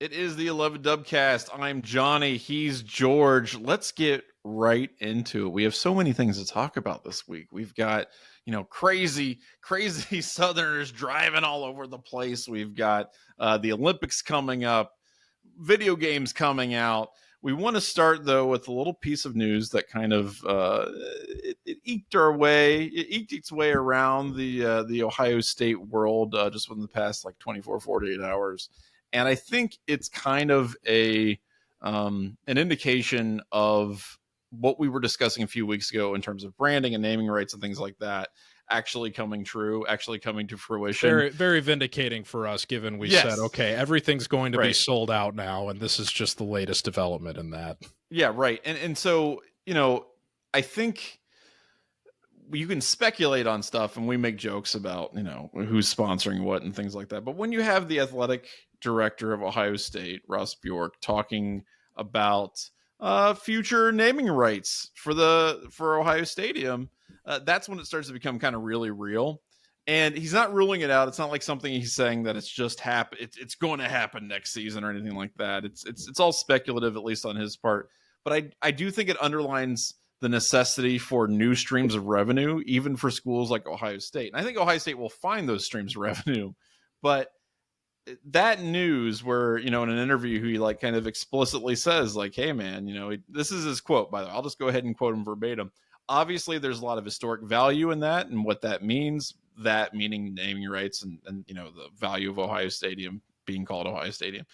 It is the 11 Dubcast. I'm Johnny. He's George. Let's get right into it. We have so many things to talk about this week. We've got, crazy Southerners driving all over the place. We've got the Olympics coming up, video games coming out. We want to start, though, with a little piece of news that kind of it eked its way around the Ohio State world just within the past 24, 48 hours. And I think it's kind of an indication of what we were discussing a few weeks ago in terms of branding and naming rights and things like that actually coming true, actually coming to fruition. Very, very vindicating for us, given we said, okay, everything's going to be sold out now, and this is just the latest development in that. Yeah, right. And so, I think you can speculate on stuff, and we make jokes about, who's sponsoring what and things like that. But when you have the athletic director of Ohio State, Ross Bjork, talking about future naming rights for Ohio Stadium, that's when it starts to become kind of really real. And he's not ruling it out. It's not like something he's saying that it's just it's going to happen next season or anything like that. It's all speculative, at least on his part. But I do think it underlines the necessity for new streams of revenue, even for schools like Ohio State. And I think Ohio State will find those streams of revenue. But that news where, in an interview, he kind of explicitly says hey, man, this is his quote, by the way. I'll just go ahead and quote him verbatim. Obviously, there's a lot of historic value in that and what that means, that meaning naming rights and the value of Ohio Stadium being called Ohio Stadium.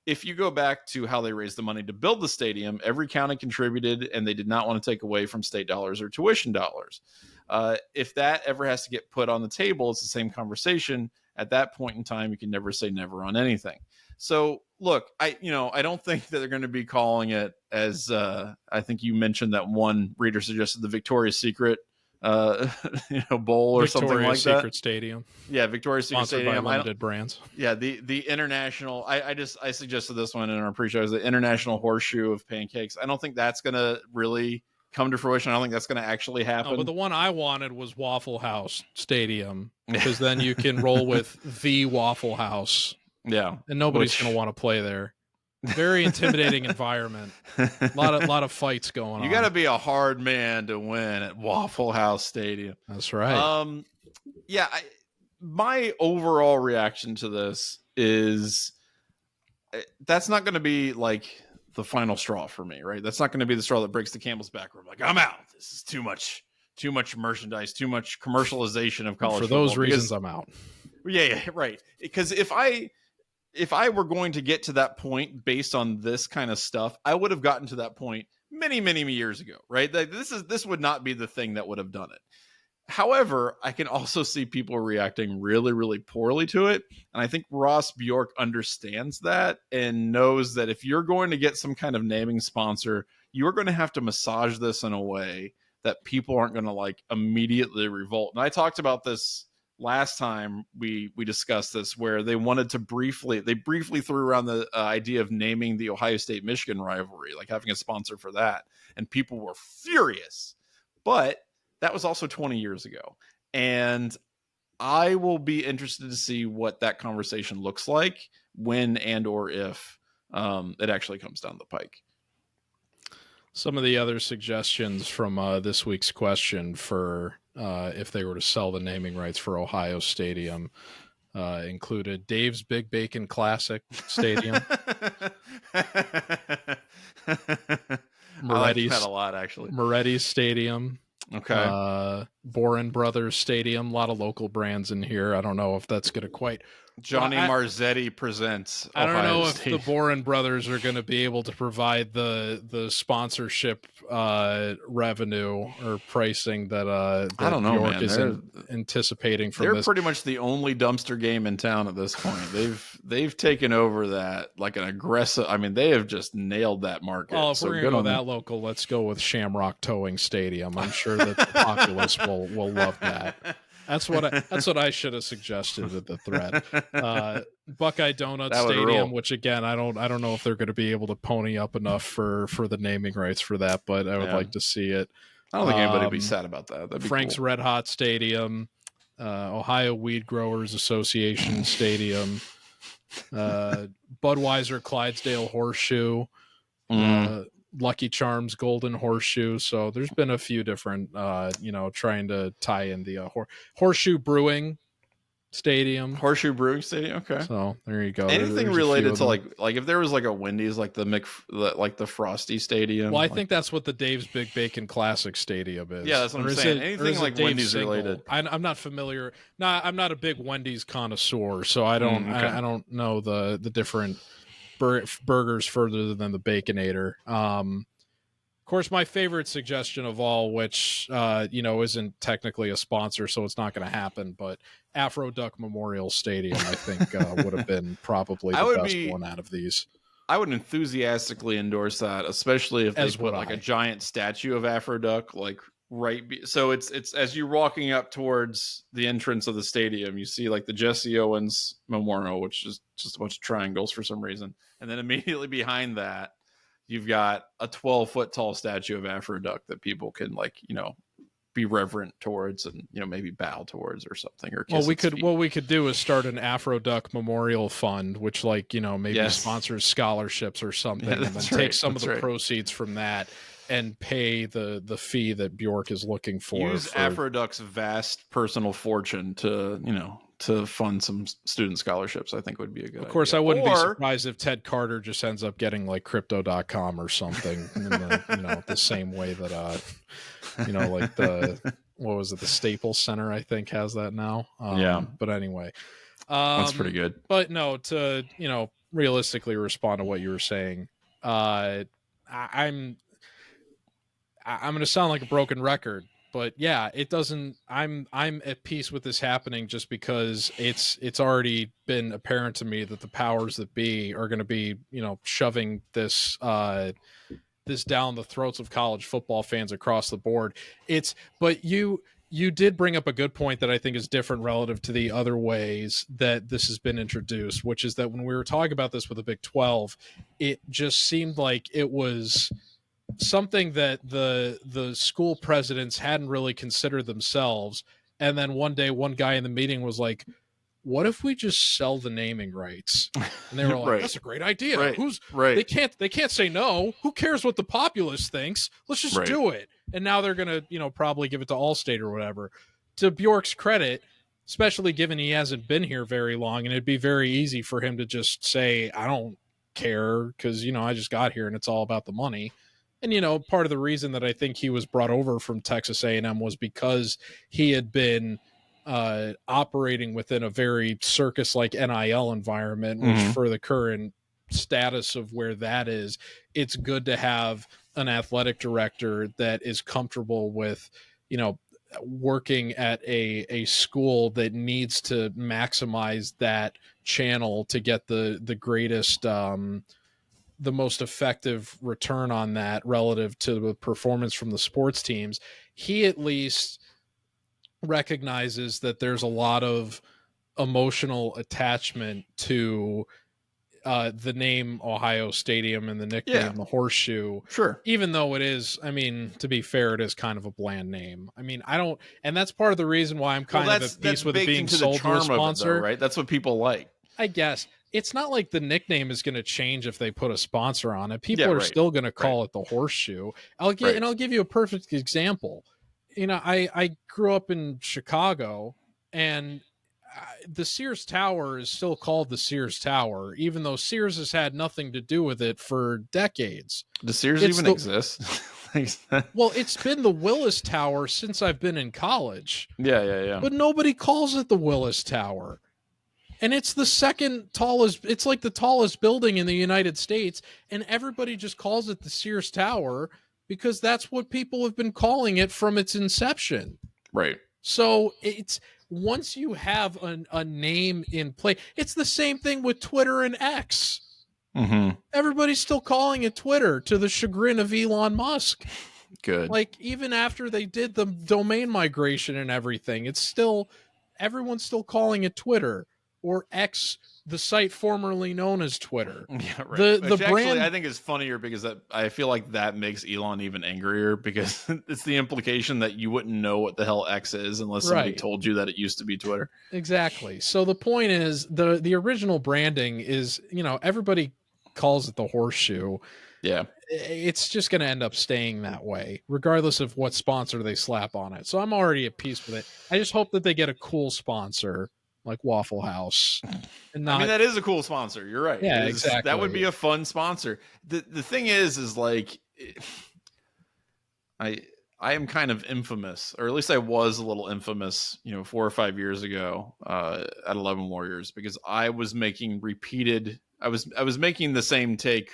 If you go back to how they raised the money to build the stadium, every county contributed, and they did not want to take away from state dollars or tuition dollars. If that ever has to get put on the table, it's the same conversation. At that point in time, you can never say never on anything. So look, I don't think that they're going to be calling it, as I think you mentioned that one reader suggested, the Victoria's Secret bowl or something like that. Secret Stadium. Yeah, Victoria's Secret Sponsored Stadium. by Limited Brands. Yeah, the international. I suggested this one in our pre-show, is the international horseshoe of pancakes. I don't think that's going to really come to fruition. I don't think that's going to actually happen. No, but the one I wanted was Waffle House Stadium, because then you can roll with the Waffle House. Yeah, and nobody's going to want to play there. Very intimidating environment. A lot of fights going on. You got to be a hard man to win at Waffle House Stadium. That's right. Yeah. My overall reaction to this is that's not going to be the final straw for me, right? That's not going to be the straw that breaks the camel's back. Where I'm I'm out. This is too much merchandise, too much commercialization of college football. For those reasons, I'm out. Yeah, right. Because if I were going to get to that point based on this kind of stuff, I would have gotten to that point many, many years ago, right? This would not be the thing that would have done it. However, I can also see people reacting really, really poorly to it. And I think Ross Bjork understands that and knows that if you're going to get some kind of naming sponsor, you're going to have to massage this in a way that people aren't going to immediately revolt. And I talked about this last time we discussed this, where they wanted to briefly threw around the idea of naming the Ohio State-Michigan rivalry, having a sponsor for that. And people were furious. But that was also 20 years ago. And I will be interested to see what that conversation looks like when and or if it actually comes down the pike. Some of the other suggestions from this week's question for if they were to sell the naming rights for Ohio Stadium included Dave's Big Bacon Classic Stadium. I like that a lot, actually. Moretti's Stadium. Okay. Boren Brothers Stadium. A lot of local brands in here. I don't know if that's going to quite... Johnny Marzetti presents Ohio I don't know State. if the Boren Brothers are going to be able to provide the sponsorship revenue or pricing that I don't know, York man. is anticipating from they're this. Pretty much the only dumpster game in town at this point. They've taken over that like an aggressive. I mean, they have just nailed that market. Oh, if we're going to go that local, let's go with Shamrock Towing Stadium. I'm sure that the populace will love that. That's what I should have suggested with the thread. Buckeye Donut Stadium, which again I don't know if they're going to be able to pony up enough for the naming rights for that, but I would like to see it. I don't think anybody would be sad about that. That'd be Frank's cool. Red Hot Stadium, Ohio Weed Growers Association Stadium, Budweiser Clydesdale Horseshoe, Lucky Charms Golden Horseshoe. So there's been a few different, trying to tie in the Horseshoe Brewing Stadium. Horseshoe Brewing Stadium. Okay. So there you go. Anything related to like if there was like a Wendy's, like the Frosty Stadium. Well, I think that's what the Dave's Big Bacon Classic Stadium is. Yeah, that's what I'm saying. Anything like Wendy's related. I'm not familiar. No, I'm not a big Wendy's connoisseur, so I don't. I don't know the different burgers further than the Baconator. Of course, my favorite suggestion of all, which isn't technically a sponsor, so it's not going to happen, but Afro Duck Memorial Stadium, I think, would have been probably the best one out of these. I would enthusiastically endorse that, especially if they put like a giant statue of Afro Duck, like so it's as you're walking up towards the entrance of the stadium, you see like the Jesse Owens Memorial, which is just a bunch of triangles for some reason, and then immediately behind that, you've got a 12-foot tall statue of Afro Duck that people can be reverent towards and maybe bow towards or something. Or kiss what we could do is start an Afro Duck Memorial Fund, which maybe sponsors scholarships or something, and then take some of the proceeds from that and pay the fee that Bjork is looking for. Use Afro Duck's vast personal fortune to fund some student scholarships. I think would be a good idea. Of course, I wouldn't be surprised if Ted Carter just ends up getting like crypto.com or something in the same way that what was it, the Staples Center, I think, has that now. But anyway, that's pretty good. But no, to realistically respond to what you were saying, I'm going to sound like a broken record, but yeah, it doesn't. I'm at peace with this happening just because it's already been apparent to me that the powers that be are going to be shoving this down the throats of college football fans across the board. But you did bring up a good point that I think is different relative to the other ways that this has been introduced, which is that when we were talking about this with the Big 12, it just seemed like it was something that the school presidents hadn't really considered themselves. And then one day, one guy in the meeting was like, what if we just sell the naming rights? And they were like, that's a great idea. They can't say no. Who cares what the populace thinks? Let's just do it. And now they're going to, probably give it to Allstate or whatever. To Bjork's credit, especially given he hasn't been here very long, and it'd be very easy for him to just say, I don't care because, I just got here and it's all about the money. And, part of the reason that I think he was brought over from Texas A&M was because he had been operating within a very circus-like NIL environment, which for the current status of where that is, it's good to have an athletic director that is comfortable with, working at a school that needs to maximize that channel to get the greatest the most effective return on that relative to the performance from the sports teams. He at least recognizes that there's a lot of emotional attachment to the name Ohio Stadium and the nickname the Horseshoe. Sure. Even though it is, to be fair, it is kind of a bland name. And that's part of the reason why I'm kind of at peace with it being sold to a sponsor. Right? That's what people like. I guess. It's not like the nickname is going to change if they put a sponsor on it. People are still going to call it the Horseshoe. And I'll give you a perfect example. I grew up in Chicago, and the Sears Tower is still called the Sears Tower, even though Sears has had nothing to do with it for decades. Does Sears even exist? Well, it's been the Willis Tower since I've been in college. Yeah. But nobody calls it the Willis Tower. And it's the second tallest, it's like the tallest building in the United States, and everybody just calls it the Sears Tower because that's what people have been calling it from its inception. Right. So it's, once you have a name in play, it's the same thing with Twitter and X. Everybody's still calling it Twitter to the chagrin of Elon Musk. Good. Like, even after they did the domain migration and everything, it's still, everyone's still calling it Twitter. or X, the site formerly known as Twitter. Yeah, right. The Which brand, actually I think is funnier because I feel like that makes Elon even angrier because it's the implication that you wouldn't know what the hell X is unless somebody right. told you that it used to be Twitter. Exactly. So the point is the original branding is, everybody calls it the horseshoe. Yeah. It's just going to end up staying that way, regardless of what sponsor they slap on it. So I'm already at peace with it. I just hope that they get a cool sponsor like Waffle House, and I mean, not. that is a cool sponsor. You're right. Yeah, That would exactly. be a fun sponsor. The thing is like I I am kind of infamous, or at least I was a little infamous, 4 or 5 years ago at 11 Warriors because I was making I was making the same take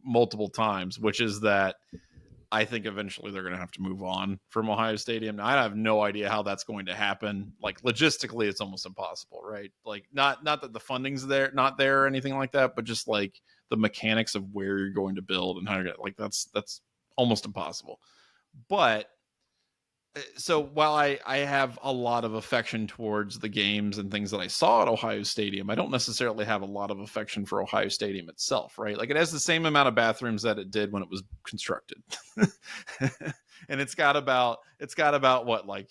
multiple times, which is that I think eventually they're going to have to move on from Ohio Stadium. Now, I have no idea how that's going to happen. Like logistically, it's almost impossible, right? Like not that the funding's not there or anything like that, but just like the mechanics of where you're going to build and how you're going to, like that's almost impossible. But so while I have a lot of affection towards the games and things that I saw at Ohio Stadium, I don't necessarily have a lot of affection for Ohio Stadium itself, right? Like it has the same amount of bathrooms that it did when it was constructed. And it's got about what, like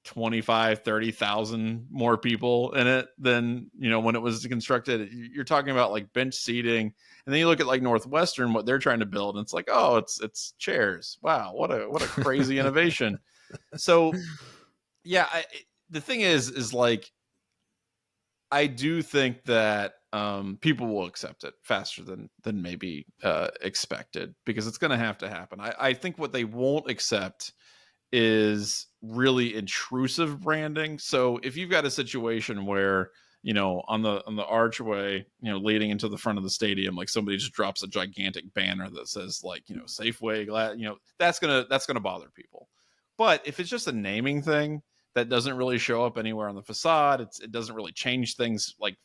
25-30,000 more people in it than when it was constructed. You're talking about like bench seating, and then you look at like Northwestern, what they're trying to build, and it's like, oh, it's chairs. Wow, what a crazy innovation. So yeah, the thing is like I do think that people will accept it faster than maybe expected, because it's going to have to happen. I think what they won't accept is really intrusive branding. So if you've got a situation where on the archway leading into the front of the stadium, like somebody just drops a gigantic banner that says like Safeway, that's gonna bother people. But if it's just a naming thing that doesn't really show up anywhere on the facade, it doesn't really change things like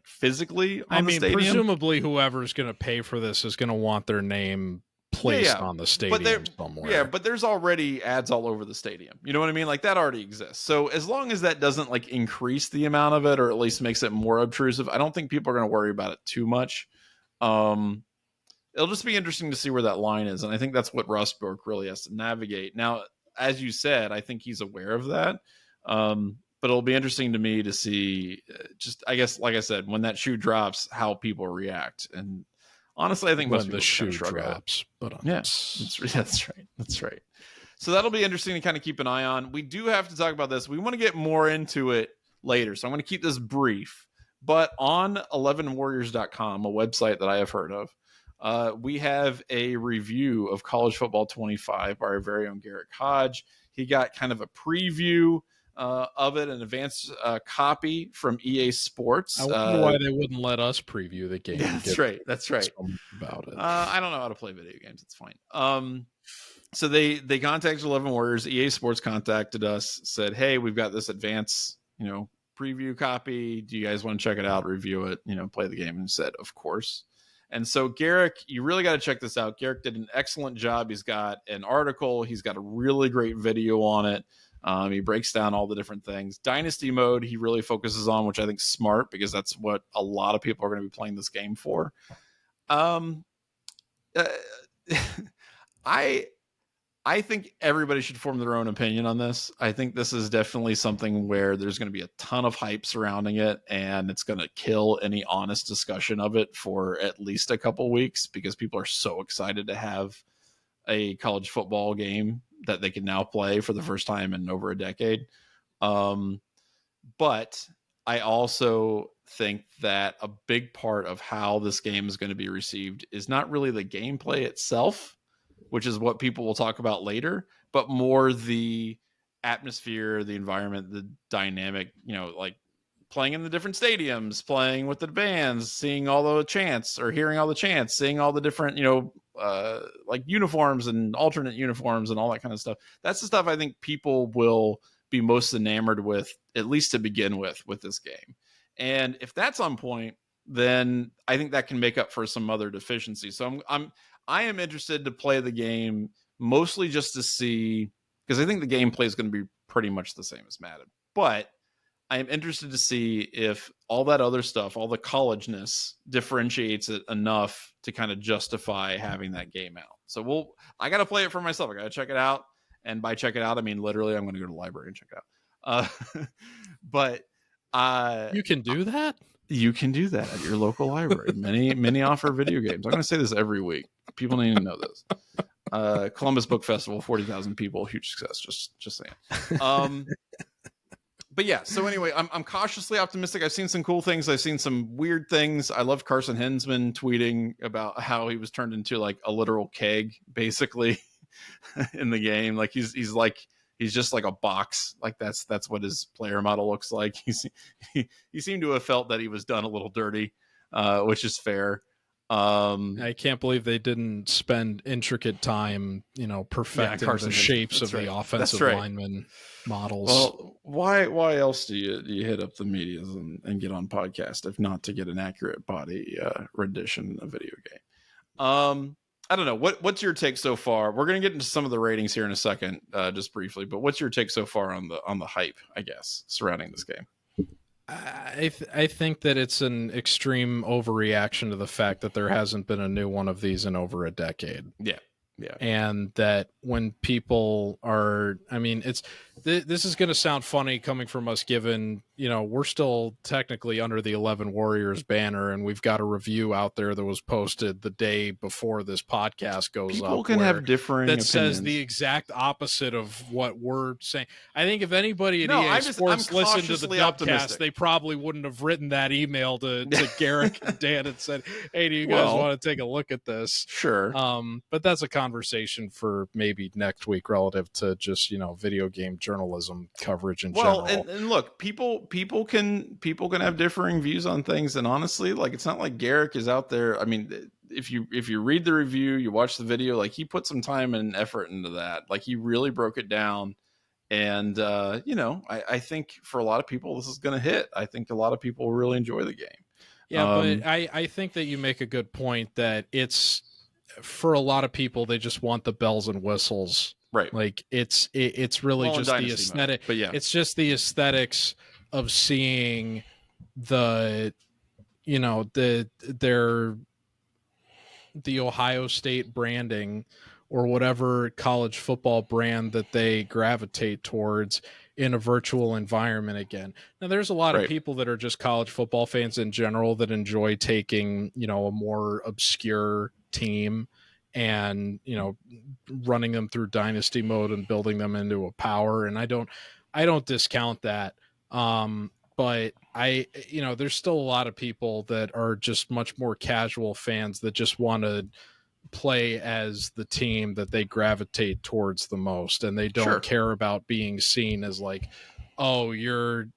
physically I on the mean, stadium. presumably whoever's going to pay for this is going to want their name placed on the stadium somewhere. Yeah, but there's already ads all over the stadium. You know what I mean? Like that already exists. So as long as that doesn't like increase the amount of it, or at least makes it more obtrusive, I don't think people are going to worry about it too much. It'll just be interesting to see where that line is, and I think that's what Ross Bjork really has to navigate. Now, as you said, I think he's aware of that. But it'll be interesting to me to see, just I guess, like I said, when that shoe drops, how people react. And honestly, I think most When people the just kind shoe of shrug drops. But yeah, that's right. That's right. So that'll be interesting to kind of keep an eye on. We do have to talk about this. We want to get more into it later, so I'm going to keep this brief. But on 11warriors.com, a website that I have heard of, we have a review of College Football 25 by our very own Garrett Hodge. He got kind of a preview of it, an advanced copy from EA Sports. I wonder why they wouldn't let us preview the game. Yeah, that's right. That's right. About it. I don't know how to play video games. It's fine. So they contacted 11 Warriors. EA Sports contacted us, said, "Hey, we've got this advanced, preview copy. Do you guys want to check it out, review it, play the game?" And said, "Of course." And so Garrick, you really got to check this out. Garrick did an excellent job. He's got an article. He's got a really great video on it. He breaks down all the different things. Dynasty mode, he really focuses on, which I think is smart because that's what a lot of people are going to be playing this game for. I think everybody should form their own opinion on this. I think this is definitely something where there's going to be a ton of hype surrounding it, and it's going to kill any honest discussion of it for at least a couple weeks because people are so excited to have a college football game that they can now play for the first time in over a decade. But I also think that a big part of how this game is going to be received is not really the gameplay itself, which is what people will talk about later, but more the atmosphere, the environment, the dynamic, like playing in the different stadiums, playing with the bands, seeing all the chants or hearing all the chants, seeing all the different, like uniforms and alternate uniforms and all that kind of stuff. That's the stuff I think people will be most enamored with, at least to begin with this game. And if that's on point, then I think that can make up for some other deficiencies. So I am interested to play the game mostly just to see, because I think the gameplay is going to be pretty much the same as Madden. But I am interested to see if all that other stuff, all the collegeness, differentiates it enough to kind of justify having that game out. So I got to play it for myself. I got to check it out. And by check it out, I mean, literally, I'm going to go to the library and check it out. But you can do that. You can do that at your local library. Many offer video games. I'm going to say this every week. People need to know this. Columbus Book Festival, 40,000 people, huge success. Just saying. But yeah, so anyway, I'm cautiously optimistic. I've seen some cool things. I've seen some weird things. I love Carson Hensman tweeting about how he was turned into like a literal keg, basically, in the game. Like he's just like a box. Like that's what his player model looks like. He seemed to have felt that he was done a little dirty, which is fair. I can't believe they didn't spend intricate time, perfecting the shapes of the offensive lineman models. Well, why else do you hit up the medias and get on podcast if not to get an accurate body rendition of a video game? I don't know. What's your take so far? We're going to get into some of the ratings here in a second, just briefly. But what's your take so far on the hype, I guess, surrounding this game? I think that it's an extreme overreaction to the fact that there hasn't been a new one of these in over a decade. Yeah. And that when people are, this is going to sound funny coming from us, given, we're still technically under the 11 Warriors banner, and we've got a review out there that was posted the day before this podcast goes up. People can have differing that opinions. Says the exact opposite of what we're saying. I think if anybody at EA Sports listened to the Dubcast, they probably wouldn't have written that email to Garrick and Dan and said, "Hey, do you guys want to take a look at this?" Sure. But that's a conversation for maybe next week relative to just video game journalism coverage in general. And look, people can have differing views on things, and honestly, like, it's not like Garrick is out there. I mean, if you read the review, you watch the video, like, he put some time and effort into that. Like, he really broke it down, and I think for a lot of people this is going to hit. I think a lot of people really enjoy the game. Yeah, but I think that you make a good point that it's, for a lot of people, they just want the bells and whistles, right? Like it's really just the aesthetic, but yeah, it's just the aesthetics of seeing the Ohio State branding or whatever college football brand that they gravitate towards in a virtual environment again. Now, there's a lot of people that are just college football fans in general that enjoy taking, a more obscure team and, running them through dynasty mode and building them into a power. And I don't discount that. But there's still a lot of people that are just much more casual fans that just want to play as the team that they gravitate towards the most, and they don't care about being seen as like, oh, you're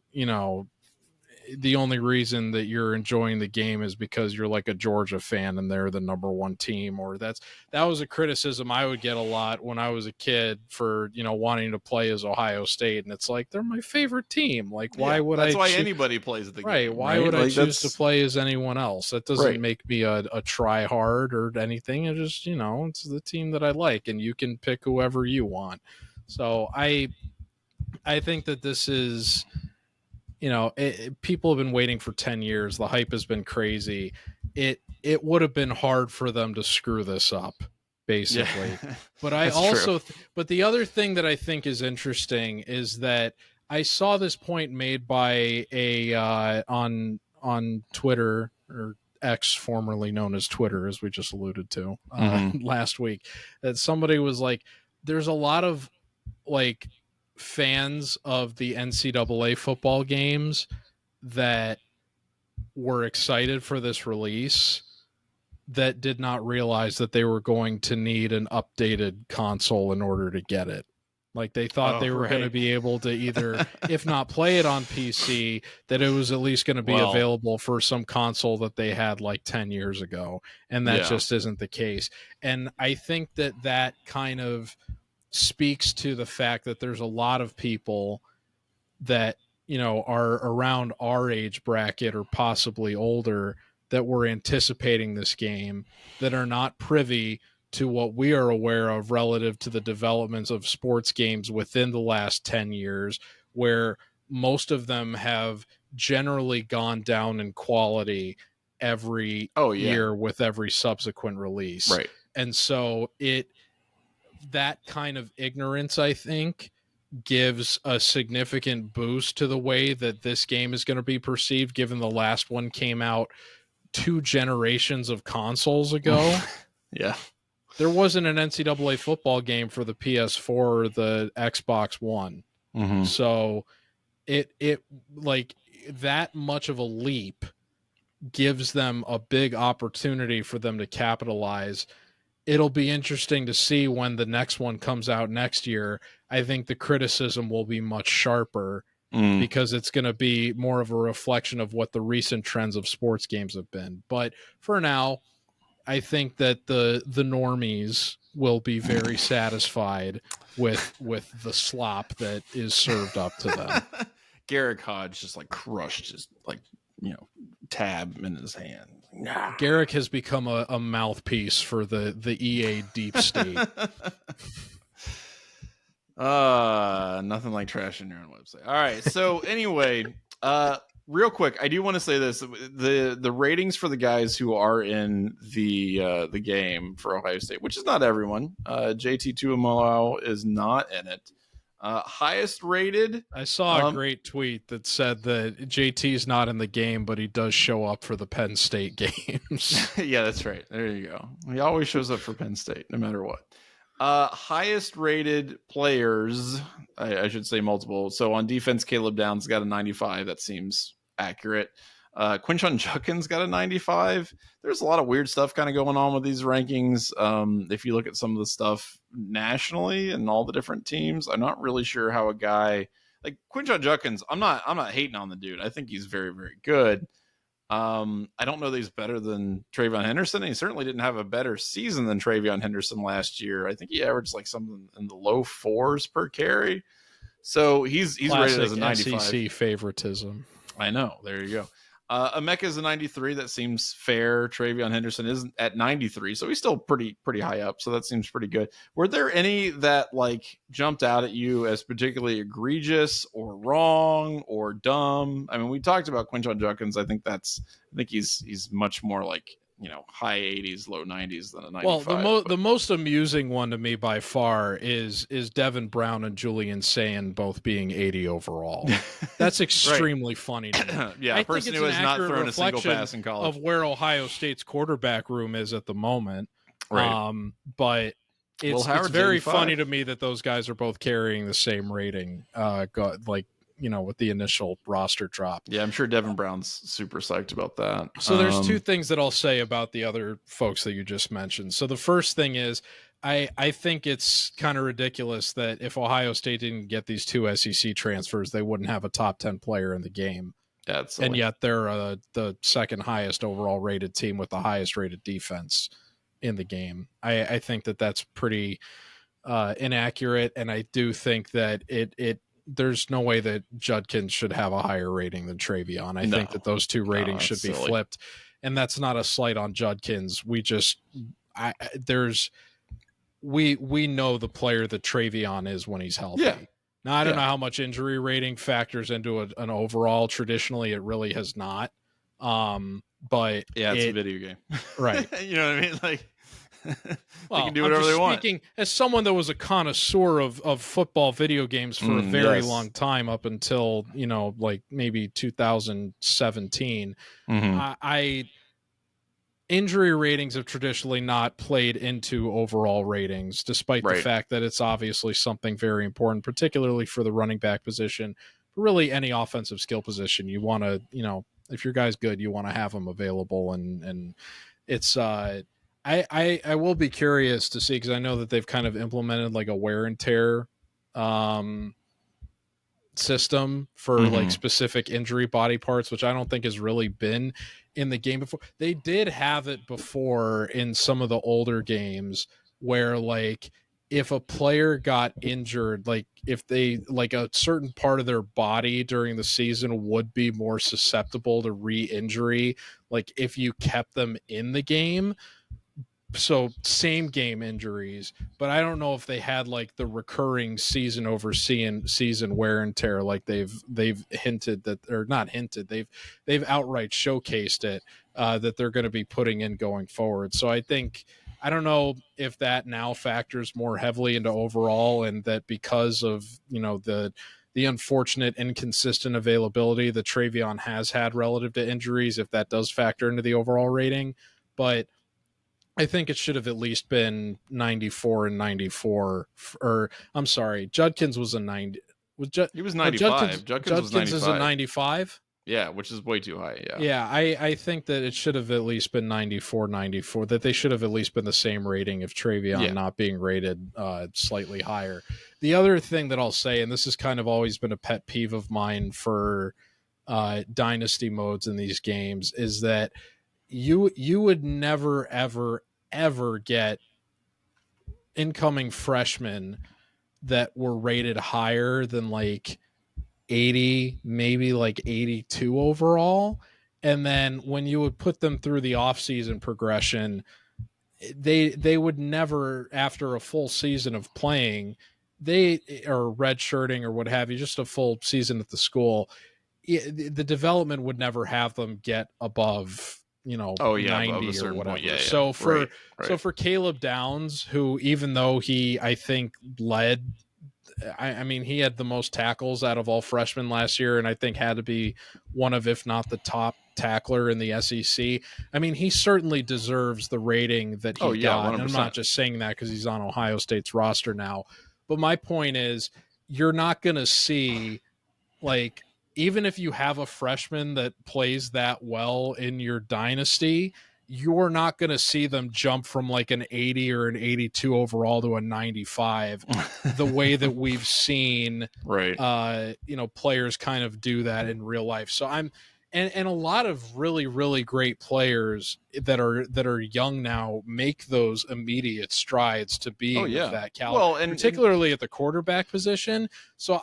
the only reason that you're enjoying the game is because you're like a Georgia fan and they're the number one team. Or that was a criticism I would get a lot when I was a kid for, wanting to play as Ohio State. And it's like, they're my favorite team. Like, why would that's why anybody plays the game. Right. Why would I choose to play as anyone else? That doesn't make me a try hard or anything. It just, it's the team that I like, and you can pick whoever you want. So I think that this is, people have been waiting for 10 years. The hype has been crazy. It would have been hard for them to screw this up, basically. Yeah. But I also, but the other thing that I think is interesting is that I saw this point made by on Twitter, or X, formerly known as Twitter, as we just alluded to last week, that somebody was like, there's a lot of like fans of the NCAA football games that were excited for this release that did not realize that they were going to need an updated console in order to get it. Like, they thought they were going to be able to either, if not play it on PC, that it was at least going to be available for some console that they had like 10 years ago. And that just isn't the case. And I think that kind of speaks to the fact that there's a lot of people that, are around our age bracket or possibly older that were anticipating this game that are not privy to what we are aware of relative to the developments of sports games within the last 10 years, where most of them have generally gone down in quality every year with every subsequent release. Right. And so that kind of ignorance, I think, gives a significant boost to the way that this game is going to be perceived, given the last one came out 2 generations of consoles ago. Yeah. There wasn't an NCAA football game for the PS4 or the Xbox One. Mm-hmm. So it like that much of a leap gives them a big opportunity for them to capitalize. It'll be interesting to see when the next one comes out next year. I think the criticism will be much sharper because it's going to be more of a reflection of what the recent trends of sports games have been. But for now, I think that the normies will be very satisfied with the slop that is served up to them. Garrick Hodge just like crushed his tab in his hand. Nah. Garrick has become a mouthpiece for the EA deep state. Nothing like trashing your own website. All right. So anyway, real quick, I do want to say this: the ratings for the guys who are in the game for Ohio State, which is not everyone. JT Tuimoloau is not in it. Highest rated. I saw a great tweet that said that JT's not in the game, but he does show up for the Penn State games. Yeah, that's right. There you go. He always shows up for Penn State, no matter what. Highest rated players, I should say multiple. So on defense, Caleb Downs got a 95. That seems accurate. Quinshon Judkins got a 95. There's a lot of weird stuff kind of going on with these rankings. If you look at some of the stuff nationally and all the different teams, I'm not really sure how a guy like Quinshon Judkins, I'm not hating on the dude. I think he's very, very good. I don't know that he's better than TreVeyon Henderson. And he certainly didn't have a better season than TreVeyon Henderson last year. I think he averaged like something in the low 4s per carry. So he's rated as a 95. SEC favoritism. I know. There you go. Emeka is a 93. That seems fair. TreVeyon Henderson is at 93, so he's still pretty high up. So that seems pretty good. Were there any that like jumped out at you as particularly egregious or wrong or dumb? I mean, we talked about Quinshon Judkins. I think he's much more like high 80s, low 90s than a 95. Well, the most amusing one to me by far is Devin Brown and Julian Sayin both being 80 overall. That's extremely funny to me. Yeah, a person who has not thrown a single pass in college. Of where Ohio State's quarterback room is at the moment. Right. But it's very funny to me that those guys are both carrying the same rating. With the initial roster drop. Yeah, I'm sure Devin Brown's super psyched about that. So there's 2 things that I'll say about the other folks that you just mentioned. So the first thing is I think it's kind of ridiculous that if Ohio State didn't get these 2 SEC transfers, they wouldn't have a top 10 player in the game. And yet they're the second highest overall rated team with the highest rated defense in the game. I think that that's pretty inaccurate, and I do think that there's no way that Judkins should have a higher rating than TreVeyon. I think that those 2 ratings should be flipped, and that's not a slight on Judkins. We know the player that TreVeyon is when he's healthy. Yeah. Now, I don't know how much injury rating factors into an overall. Traditionally, it really has not. But it's a video game. Right. You know what I mean? Like, well, they can do whatever they want. Speaking as someone that was a connoisseur of football video games for a very long time, up until maybe 2017, I injury ratings have traditionally not played into overall ratings, despite the fact that it's obviously something very important, particularly for the running back position. Really, any offensive skill position, you want to, if your guy's good, you want to have him available, and it's. I will be curious to see, because I know that they've kind of implemented like a wear and tear system for like specific injury body parts, which I don't think has really been in the game before. They did have it before in some of the older games where like if a player got injured, like if they like a certain part of their body during the season would be more susceptible to re-injury, like if you kept them in the game. so same game injuries, but I don't know if they had like the recurring season over season wear and tear like they've hinted that, or not hinted, they've outright showcased it, that they're going to be putting in going forward. So I don't know if that now factors more heavily into overall, and that because of, you know, the unfortunate inconsistent availability that Travion has had relative to injuries, if that does factor into the overall rating. But I think it should have at least been 94 and 94. Or I'm sorry, Judkins was a 90. He was 95. Judkins was 95. is a 95. Yeah, which is way too high. Yeah, I think that it should have at least been 94, 94, that they should have at least been the same rating if Travion not being rated slightly higher. The other thing that I'll say, and this has kind of always been a pet peeve of mine for dynasty modes in these games, is that you would never, ever get incoming freshmen that were rated higher than like 80, maybe like 82 overall. And then when you would put them through the offseason progression, they would never, after a full season of playing, or redshirting or what have you, just a full season at the school, the development would never have them get above, 90 or whatever. Yeah. So for Caleb Downs, who, even though he, I think, led, I mean, he had the most tackles out of all freshmen last year, and I think had to be one of, if not the top tackler in the SEC. I mean, he certainly deserves the rating that he got. 100%. And I'm not just saying that because he's on Ohio State's roster now. But my point is, you're not going to see, like, even if you have a freshman that plays that well in your dynasty, you're not going to see them jump from like an 80 or an 82 overall to a 95 the way that we've seen players kind of do that in real life. So and a lot of really, really great players that are young now make those immediate strides to being of that caliber, well, and particularly at the quarterback position. So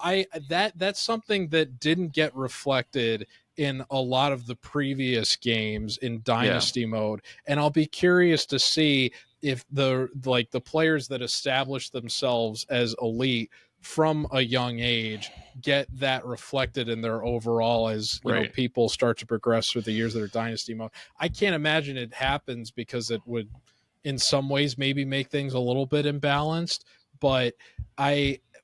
that's something that didn't get reflected in a lot of the previous games in dynasty mode. And I'll be curious to see if the players that establish themselves as elite from a young age get that reflected in their overall as you know, people start to progress through the years that are dynasty mode. I can't imagine it happens because it would in some ways maybe make things a little bit imbalanced, but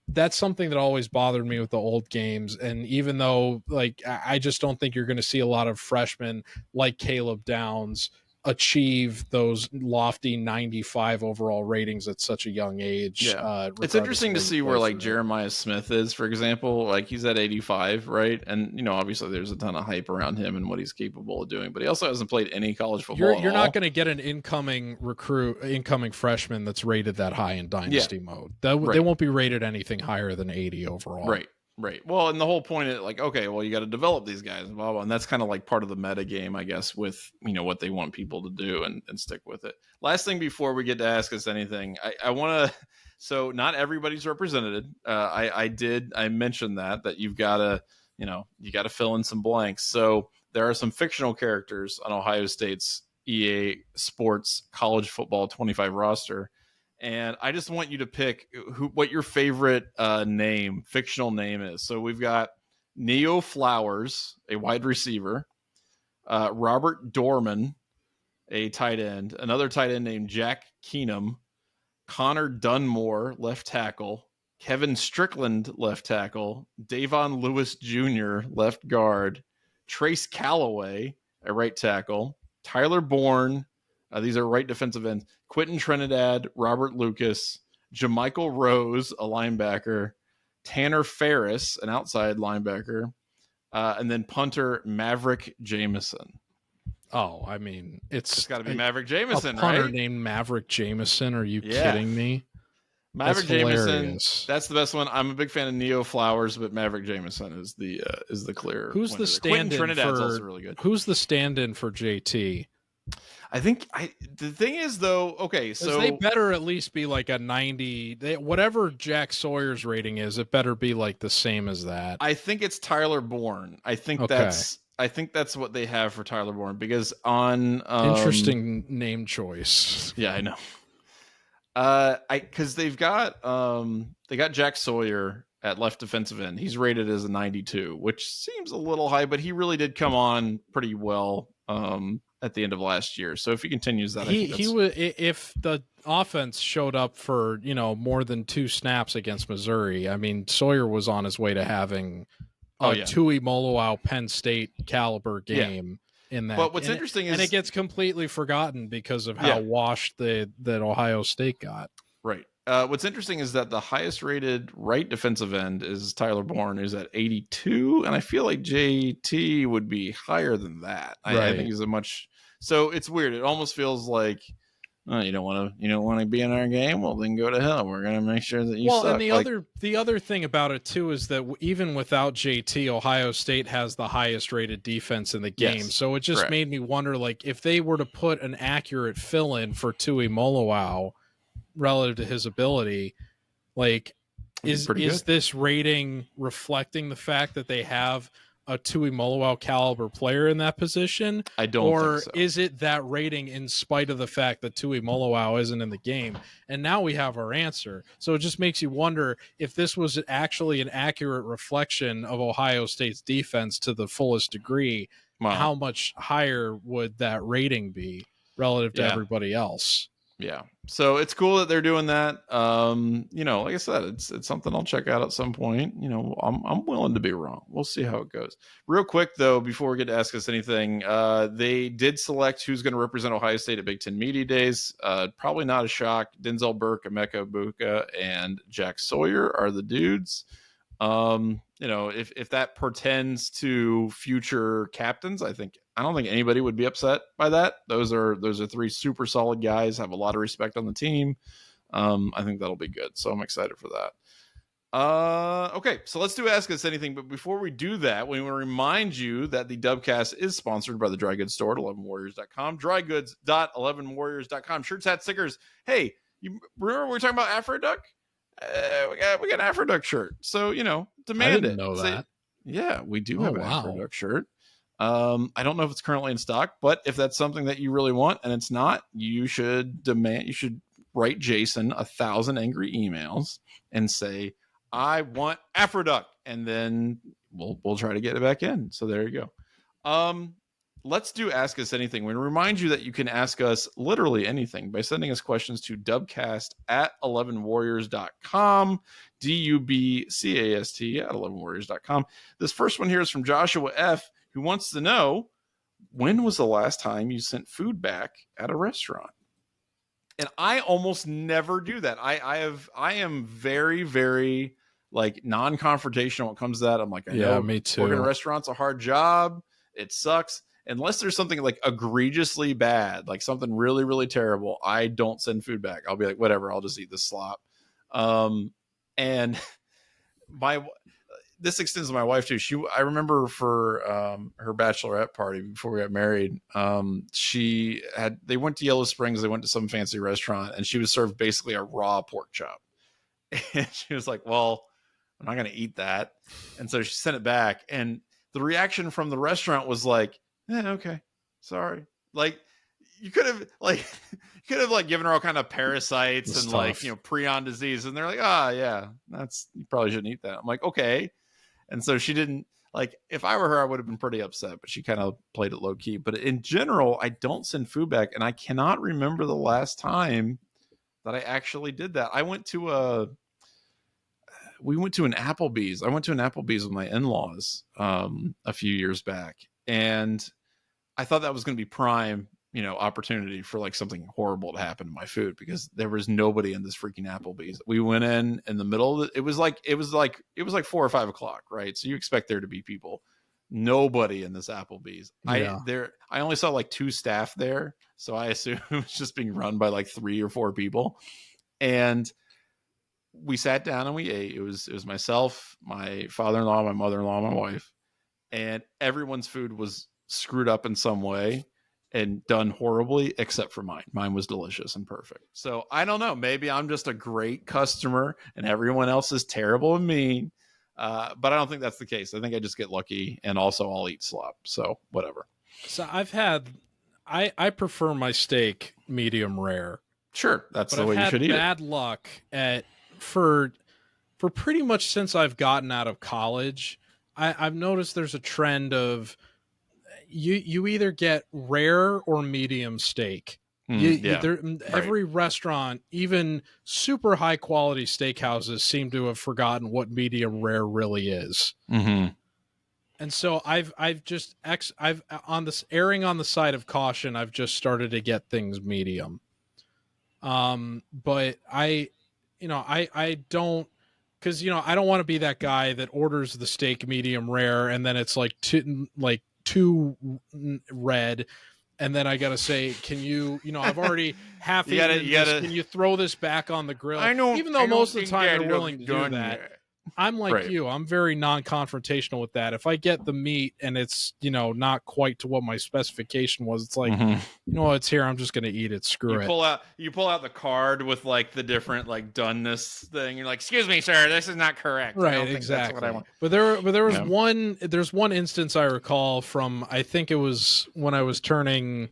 that's something that always bothered me with the old games. And even though I just don't think you're going to see a lot of freshmen like Caleb Downs achieve those lofty 95 overall ratings at such a young age. It's interesting to see where like Jeremiah Smith is, for example. Like he's at 85, right? And obviously there's a ton of hype around him and what he's capable of doing, but he also hasn't played any college football. You're not going to get an incoming freshman that's rated that high in dynasty mode. They won't be rated anything higher than 80 overall. Right. Well, and the whole point is like, okay, well, you got to develop these guys, and blah, blah, and that's kind of like part of the meta game, I guess, with what they want people to do and stick with it. Last thing before we get to ask us anything, I want to. So not everybody's represented. I mentioned that you've got to you got to fill in some blanks. So there are some fictional characters on Ohio State's EA Sports College Football 25 roster. And I just want you to pick what your favorite fictional name is. So we've got Neo Flowers, a wide receiver, Robert Dorman, a tight end, another tight end named Jack Keenum, Connor Dunmore, left tackle, Kevin Strickland, left tackle, Davon Lewis Jr., left guard, Trace Callaway, a right tackle, Tyler Bourne, these are right defensive ends, Quentin Trinidad, Robert Lucas, Jamichael Rose, a linebacker, Tanner Ferris, an outside linebacker, and then punter Maverick Jameson. Oh, I mean, it's got to be Maverick Jameson, a punter right? Named Maverick Jameson. Are you kidding me? Maverick Jameson, that's the best one. I'm a big fan of Neo Flowers, but Maverick Jameson is the clear. Who's the stand-in for? Trinidad's also really good. Who's the stand-in for JT? I think the thing is though, okay, so they better at least be like a 90. Whatever Jack Sawyer's rating is, it better be like the same as that. I think it's Tyler Bourne. I think that's I think that's what they have for Tyler Bourne, because on Interesting name choice. Yeah, I know. Because they got Jack Sawyer at left defensive end. He's rated as a 92, which seems a little high, but he really did come on pretty well at the end of last year. So if he continues that, he would, if the offense showed up for more than 2 snaps against Missouri. I mean, Sawyer was on his way to having a Tui Moloau Penn State caliber game. In that. But what's interesting is, it gets completely forgotten because of how washed that Ohio State got. Right. What's interesting is that the highest rated right defensive end is Tyler Bourne, who's at 82, and I feel like JT would be higher than that. I think he's so it's weird. It almost feels like, you don't want to be in our game. Well, then go to hell. We're gonna make sure that you. Well, suck. And the other thing about it too is that even without JT, Ohio State has the highest rated defense in the game. Yes, so it just made me wonder, like, if they were to put an accurate fill in for Tui Moloau relative to his ability, like, is this rating reflecting the fact that they have a Tui Moloau caliber player in that position? I don't think so. Or is it that rating in spite of the fact that Tui Moloau isn't in the game? And now we have our answer. So it just makes you wonder if this was actually an accurate reflection of Ohio State's defense to the fullest degree. Wow. How much higher would that rating be relative to everybody else? Yeah. So it's cool that they're doing that. Like I said, it's something I'll check out at some point. I'm willing to be wrong. We'll see how it goes. Real quick though, before we get to Ask Us Anything, they did select who's going to represent Ohio State at Big Ten Media Days. Probably not a shock. Denzel Burke, Emeka Egbuka, and Jack Sawyer are the dudes. If that pertains to future captains, I don't think anybody would be upset by that. Those are 3 super solid guys, have a lot of respect on the team. I think that'll be good. So I'm excited for that. Okay, so let's do Ask Us Anything. But before we do that, we want to remind you that the Dubcast is sponsored by the Dry Goods Store at 11warriors.com. Drygoods.11warriors.com. Shirts, hats, stickers. Hey, you remember we were talking about Afro Duck? We got an Afro Duck shirt. So, demand it. I didn't know that. Yeah, we do have an Afro Duck shirt. I don't know if it's currently in stock, but if that's something that you really want and it's not, you should write Jason 1,000 angry emails and say, I want Afro Duck, and then we'll try to get it back in. So there you go. Let's do Ask Us Anything. We remind you that you can ask us literally anything by sending us questions to dubcast@11warriors.com, DUBCAST at 11warriors.com. This first one here is from Joshua F., who wants to know, when was the last time you sent food back at a restaurant? And I almost never do that. I am very, very non-confrontational when it comes to that. I'm like, I know me too. Working in a restaurant's a hard job. It sucks. Unless there's something egregiously bad, like something really, really terrible, I don't send food back. I'll be like, whatever, I'll just eat the slop. And this extends to my wife too. I remember for her bachelorette party before we got married, they went to Yellow Springs, they went to some fancy restaurant, and she was served basically a raw pork chop. And she was like, well, I'm not going to eat that. And so she sent it back. And the reaction from the restaurant was like, okay, sorry. You could have given her all kind of parasites and tough. Prion disease. And they're like, yeah, you probably shouldn't eat that. I'm like, okay. And so she didn't, if I were her, I would have been pretty upset, but she kind of played it low key. But in general, I don't send food back, and I cannot remember the last time that I actually did that. We went to an Applebee's. I went to an Applebee's with my in-laws a few years back, and I thought that was going to be prime, opportunity for something horrible to happen to my food, because there was nobody in this freaking Applebee's. We went in the middle of it was like 4 or 5 o'clock, right? So you expect there to be people. Nobody in this Applebee's. Yeah. I only saw 2 staff there, so I assume it was just being run by 3 or 4 people. And we sat down and we ate. It was myself, my father-in-law, my mother-in-law, my wife, and everyone's food was screwed up in some way and done horribly, except for mine. Mine was delicious and perfect. So I don't know. Maybe I'm just a great customer and everyone else is terrible and mean. But I don't think that's the case. I think I just get lucky, and also I'll eat slop. So whatever. So I prefer my steak medium rare. Sure, that's But the I've way you had should eat it. bad luck for pretty much since I've gotten out of college. I've noticed there's a trend of you either get rare or medium steak. Every restaurant, even super high quality steakhouses, seem to have forgotten what medium rare really is. Mm-hmm. And so I've on this erring on the side of caution, I've just started to get things medium. But I don't, because I don't want to be that guy that orders the steak medium rare and then it's like too red, and then I gotta say, can you I've already half eaten this. Can you throw this back on the grill? I know, even though most of the time they're willing to do that. Yet. I'm like you. I'm very non-confrontational with that. If I get the meat and it's, not quite to what my specification was, it's like, it's here. I'm just going to eat it. Screw it. You pull out the card with like the different like doneness thing. You're like, excuse me, sir, this is not correct. Right. Exactly. That's what I want. But there was there's one instance I recall from, I think it was when I was turning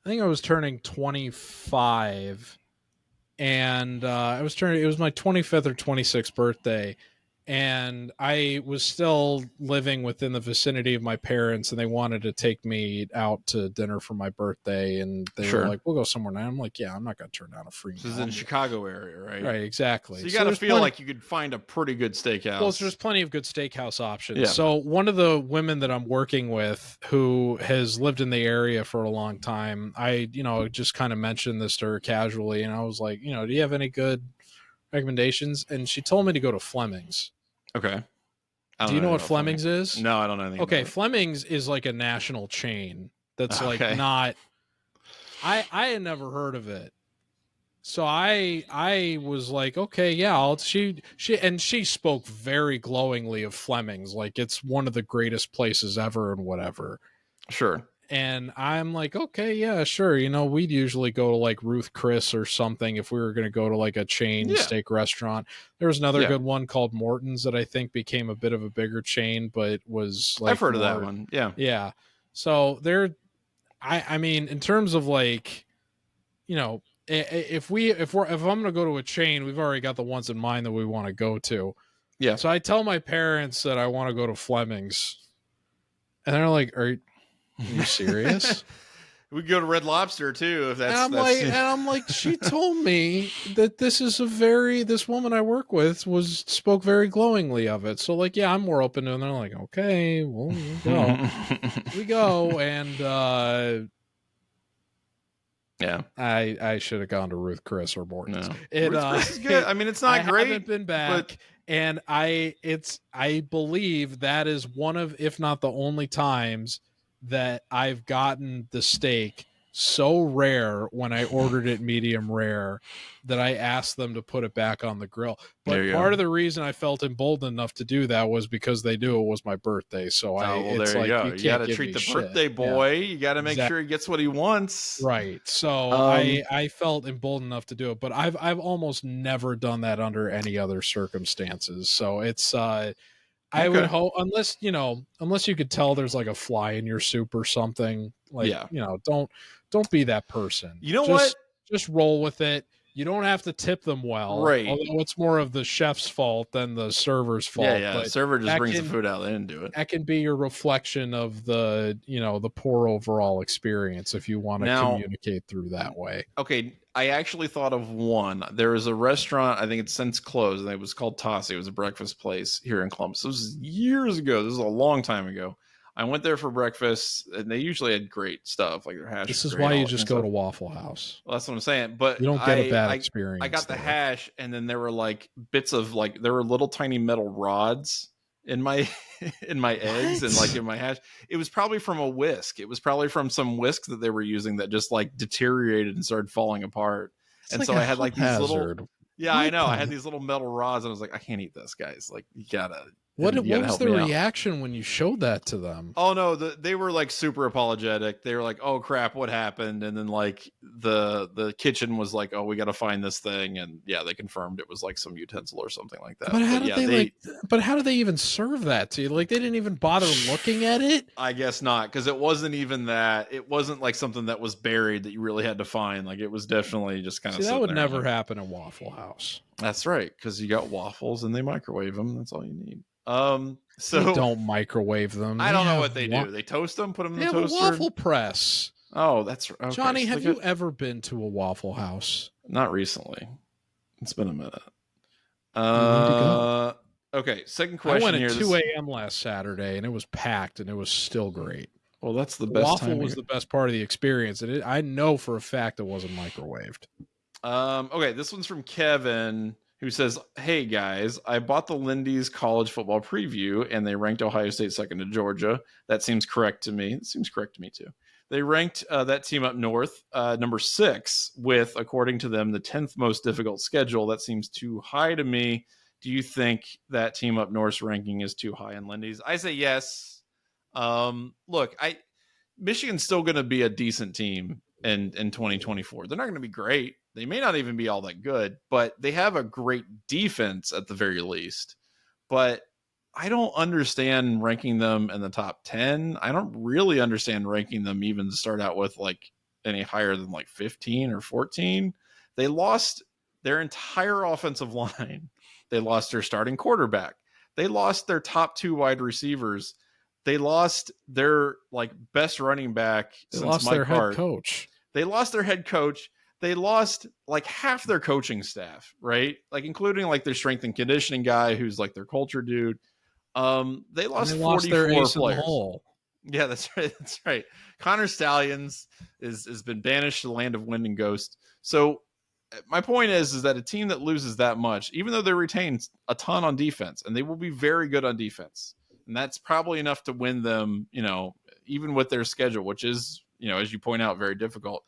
25. And it was my 25th or 26th birthday, and I was still living within the vicinity of my parents, and they wanted to take me out to dinner for my birthday, and they were like, we'll go somewhere now. I'm like, yeah, I'm not going to turn down a free meal. This is in Chicago area, right? Right, exactly. So you got to feel like you could find a pretty good steakhouse. Well, there's plenty of good steakhouse options. Yeah. So one of the women that I'm working with who has lived in the area for a long time, I, just kind of mentioned this to her casually, and I was like, do you have any good recommendations? And she told me to go to Fleming's. Okay. Do you know what Fleming's is? No, I don't know anything. Okay, Fleming's is like a national chain that's like not. I had never heard of it, so I was like, okay, yeah. She spoke very glowingly of Fleming's, like it's one of the greatest places ever and whatever. Sure. And I'm like, okay, yeah, sure. We'd usually go to like Ruth Chris or something if we were going to go to like a chain steak restaurant. There was another good one called Morton's that I think became a bit of a bigger chain, but was like, I've heard of that one. Yeah. Yeah. So I mean, in terms of like, if I'm going to go to a chain, we've already got the ones in mind that we want to go to. Yeah. So I tell my parents that I want to go to Fleming's, and they're like, Are you serious? We could go to Red Lobster too, if that's. And I'm like, she told me that this woman I work with spoke very glowingly of it. So like, yeah, I'm more open to it. And they're like, okay, well, we go. And yeah, I should have gone to Ruth Chris or Morton's. No. Ruth Chris is good. I mean, it's not great. I haven't been back. But... And I believe that is one of, if not the only times that I've gotten the steak so rare when I ordered it medium rare that I asked them to put it back on the grill. But part of the reason I felt emboldened enough to do that was because they knew it was my birthday. So it's there like, you go. You got to treat the birthday boy. Yeah. You got to make sure he gets what he wants. Right. So I felt emboldened enough to do it, but I've almost never done that under any other circumstances. So it's I would hope, unless you could tell there's like a fly in your soup or something, like, don't be that person. You know what? Just roll with it. You don't have to tip them well. Right. Although it's more of the chef's fault than the server's fault. Yeah. The server just brings the food out. They didn't do it. That can be your reflection of the poor overall experience if you want to communicate through that way. Okay. I actually thought of one. There was a restaurant, I think it's since closed, and it was called Tossie. It was a breakfast place here in Columbus. This was years ago. This was a long time ago. I went there for breakfast, and they usually had great stuff, like their hash. This is why you just go to Waffle House. Well, that's what I'm saying. But you don't get a bad experience. I got the hash, and then there were like bits of like, there were little tiny metal rods in my eggs and like in my hash. It was probably from a whisk. It was probably from some whisk that they were using that just like deteriorated and started falling apart. And so I had like these little. Yeah, I know. I had these little metal rods, and I was like, I can't eat this, guys. Like, you gotta What You gotta was help the me out. reaction when you showed that to them? Oh no, they were like super apologetic. They were like, "Oh crap, what happened?" And then like the kitchen was like, "Oh, we got to find this thing." And yeah, they confirmed it was like some utensil or something like that. But how But did yeah, they But how did they even serve that to you? Like they didn't even bother looking at it. I guess not, because it wasn't even that. It wasn't like something that was buried that you really had to find. Like it was definitely just kind of. See, that would there, never like, happen at Waffle House. That's right, because you got waffles and they microwave them. That's all you need. They So don't microwave them. I don't know what they do. They toast them, put them in They the have a toaster. waffle press. Oh, that's okay. Johnny, So have you ever been to a Waffle House? Not recently. It's been a minute. You need to go. Okay, second question. I went here. at 2 a.m. last Saturday, and it was packed, and it was still great. Well, that's the best. Waffle was the best part of the experience, and I know for a fact it wasn't microwaved. Okay, this one's from Kevin, who says, "Hey guys, I bought the Lindys college football preview, and they ranked Ohio State second to Georgia. That seems correct to me. It seems correct to me too. They ranked that team up north, number 6, with, according to them, the 10th most difficult schedule. That seems too high to me. Do you think that team up north's ranking is too high in Lindys?" I say yes. Look, Michigan's still going to be a decent team in 2024. They're not going to be great. They may not even be all that good, but they have a great defense at the very least. But I don't understand ranking them in the top 10. I don't really understand ranking them even to start out with like any higher than like 15 or 14. They lost their entire offensive line. They lost their starting quarterback. They lost their top 2 wide receivers. They lost their like best running back They since lost Mike their Hart. head coach. They lost their head coach. They lost like half their coaching staff, right? Like including like their strength and conditioning guy who's like their culture dude. They lost 44 their ace players. in the hole. Yeah, that's right. That's right. Connor Stallions has been banished to the land of wind and ghost. So my point is that a team that loses that much, even though they retain a ton on defense, and they will be very good on defense, and that's probably enough to win them, even with their schedule, which is, as you point out, very difficult.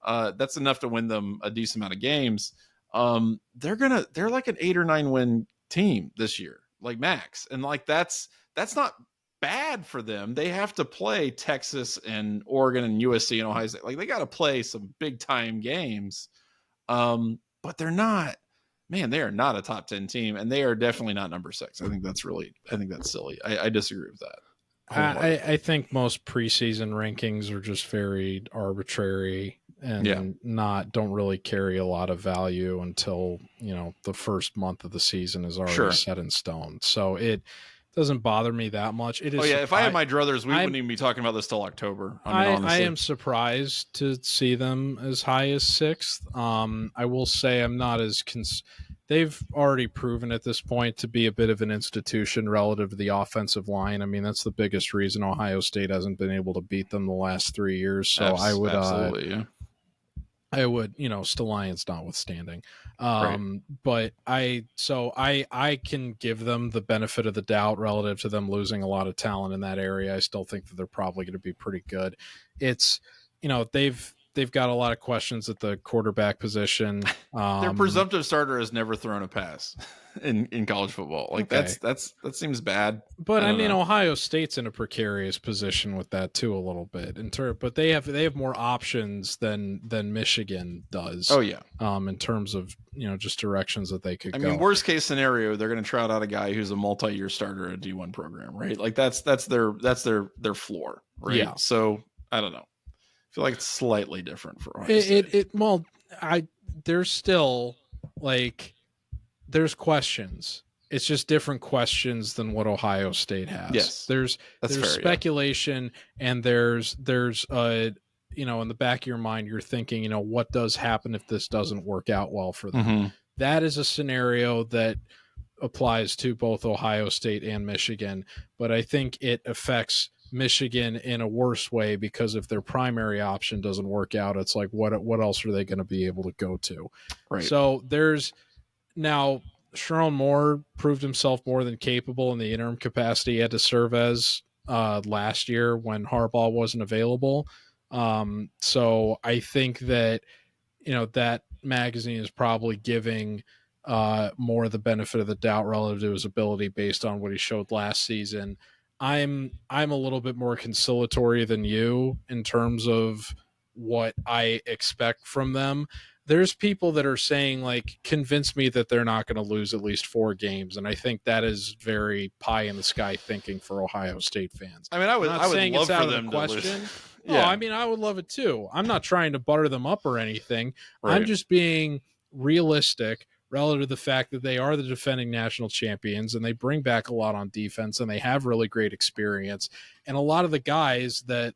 That's enough to win them a decent amount of games. They're like an 8 or 9 win team this year, like max. And like, that's not bad for them. They have to play Texas and Oregon and USC and Ohio State. Like they got to play some big time games. But they're not, man, they are not a top 10 team, and they are definitely not number 6. I think that's silly. I disagree with that. I think most preseason rankings are just very arbitrary and don't really carry a lot of value until, the first month of the season is already set in stone. So it doesn't bother me that much. It is. If I had my druthers, we wouldn't even be talking about this till October. I am surprised to see them as high as 6th. I will say I'm not as they've already proven at this point to be a bit of an institution relative to the offensive line. I mean, that's the biggest reason Ohio State hasn't been able to beat them the last 3 years. So I would absolutely, yeah. I would, Stallions notwithstanding. Right. But I can give them the benefit of the doubt relative to them losing a lot of talent in that area. I still think that they're probably going to be pretty good. It's, they've got a lot of questions at the quarterback position. Their presumptive starter has never thrown a pass in college football. Like okay. that seems bad. But I mean, Ohio State's in a precarious position with that too, a little bit. But they have more options than Michigan does. Oh yeah. In terms of just directions that they could go. I mean, worst case scenario, they're going to trot out a guy who's a multi-year starter at a D1 program, right? Like that's their floor, right? Yeah. So I don't know. I feel like it's slightly different for Ohio State. There's still there's questions. It's just different questions than what Ohio State has. Yes, there's fair, speculation, and there's in the back of your mind, you're thinking, what does happen if this doesn't work out well for them? Mm-hmm. That is a scenario that applies to both Ohio State and Michigan, but I think it affects Michigan in a worse way, because if their primary option doesn't work out, it's like, what else are they going to be able to go to? Right. So there's now Sharon Moore proved himself more than capable in the interim capacity he had to serve as last year when Harbaugh wasn't available. So I think that, that magazine is probably giving more the benefit of the doubt relative to his ability based on what he showed last season. I'm a little bit more conciliatory than you in terms of what I expect from them. There's people that are saying, like, convince me that they're not going to lose at least 4 games, and I think that is very pie in the sky thinking for Ohio State fans. I mean, I would love for them to lose. Yeah. I mean, I would love it too. I'm not trying to butter them up or anything. Right. I'm just being realistic relative to the fact that they are the defending national champions and they bring back a lot on defense and they have really great experience. And a lot of the guys that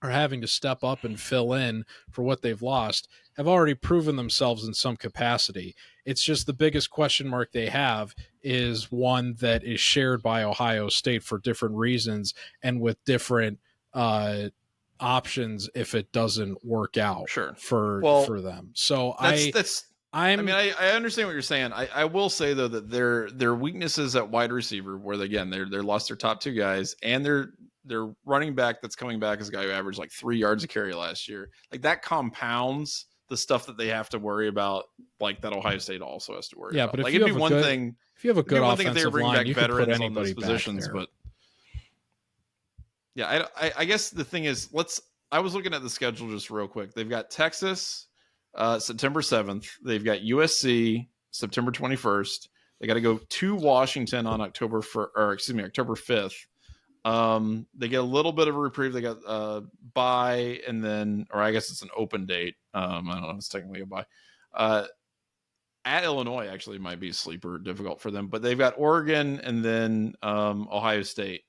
are having to step up and fill in for what they've lost have already proven themselves in some capacity. It's just the biggest question mark they have is one that is shared by Ohio State for different reasons and with different options if it doesn't work out for them. So I understand what you're saying. I will say though that their weaknesses at wide receiver, where they lost their top 2 guys, and their running back that's coming back is a guy who averaged like 3 yards a carry last year. Like that compounds the stuff that they have to worry about, like that Ohio State also has to worry about. But like it'd be one thing if you have a good offensive line, you can put veterans anybody on those positions, but yeah, I guess the thing is, I was looking at the schedule just real quick. They've got Texas September 7th. They've got USC September 21st. They got to go to Washington on October 5th. They get a little bit of a reprieve. They got bye, and then, or I guess it's an open date. I don't know. It's technically a bye. At Illinois actually might be sleeper difficult for them, but they've got Oregon and then Ohio State.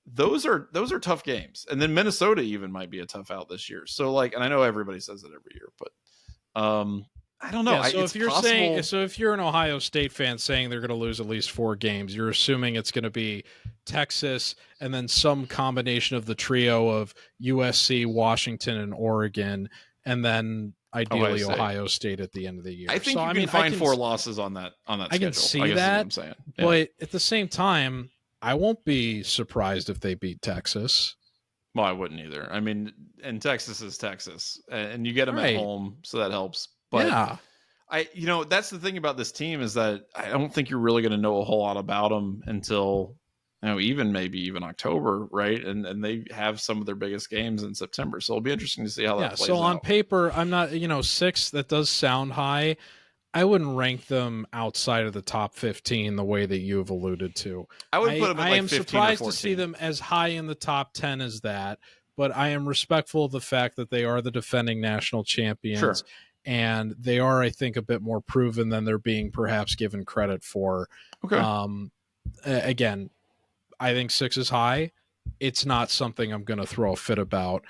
Those are tough games, and then Minnesota even might be a tough out this year. So like, and I know everybody says that every year, but I don't know. Yeah, so if you're an Ohio State fan saying they're going to lose at least 4 games, you're assuming it's going to be Texas and then some combination of the trio of USC, Washington, and Oregon, and then ideally Ohio State at the end of the year. I think you can find 4 losses on that schedule. I can see that, is what I'm saying. Yeah. But at the same time, I won't be surprised if they beat Texas. Well, I wouldn't either. I mean, and Texas is Texas, and you get them at home, so that helps. But yeah, that's the thing about this team is that I don't think you're really going to know a whole lot about them until, maybe even October, right? And they have some of their biggest games in September, so it'll be interesting to see how that plays out. So on paper, I'm not, 6. That does sound high. I wouldn't rank them outside of the top 15 the way that you've alluded to. I would put them at like 15 or 14. I am surprised to see them as high in the top 10 as that, but I am respectful of the fact that they are the defending national champions. Sure. And they are, I think, a bit more proven than they're being perhaps given credit for. Okay. Again, I think 6 is high. It's not something I'm going to throw a fit about.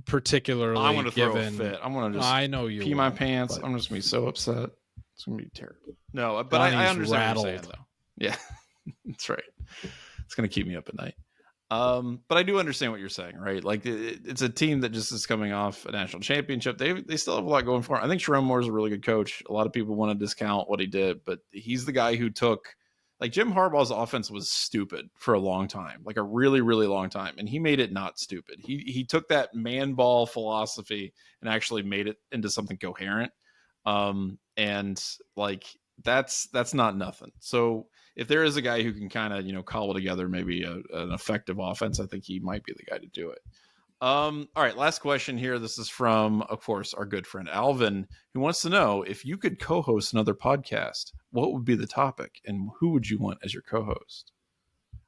Particularly, I'm going to throw a fit. I'm going to just I know you pee my pants. I'm just going to be so upset. It's going to be terrible. No, but I understand rattled. What you're saying, though. Yeah, that's right. It's going to keep me up at night. But I do understand what you're saying, right? Like it's a team that just is coming off a national championship. They still have a lot going for them. I think Sharon Moore is a really good coach. A lot of people want to discount what he did, but he's the guy who took. Like Jim Harbaugh's offense was stupid for a long time, like a really, really long time. And he made it not stupid. He took that man ball philosophy and actually made it into something coherent. And like, that's not nothing. So if there is a guy who can kind of, cobble together maybe an effective offense, I think he might be the guy to do it. All right. Last question here. This is from, of course, our good friend Alvin, who wants to know if you could co-host another podcast, what would be the topic and who would you want as your co-host?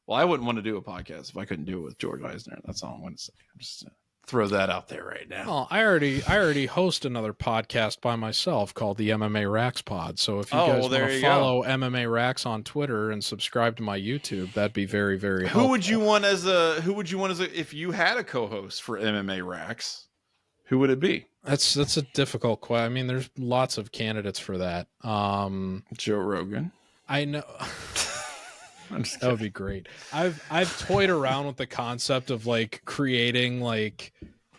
Well, I wouldn't want to do a podcast if I couldn't do it with George Eisner. That's all I'm going to say. I'm just throw that out there right now. Well, I already host another podcast by myself called the MMA Racks Pod. So if you guys want to follow MMA Racks on Twitter and subscribe to my YouTube, that'd be very, very helpful. Who would you want as if you had a co-host for MMA Racks? Who would it be? That's a difficult question. I mean, there's lots of candidates for that. Joe Rogan. I know. That would be great. I've toyed around with the concept of like creating like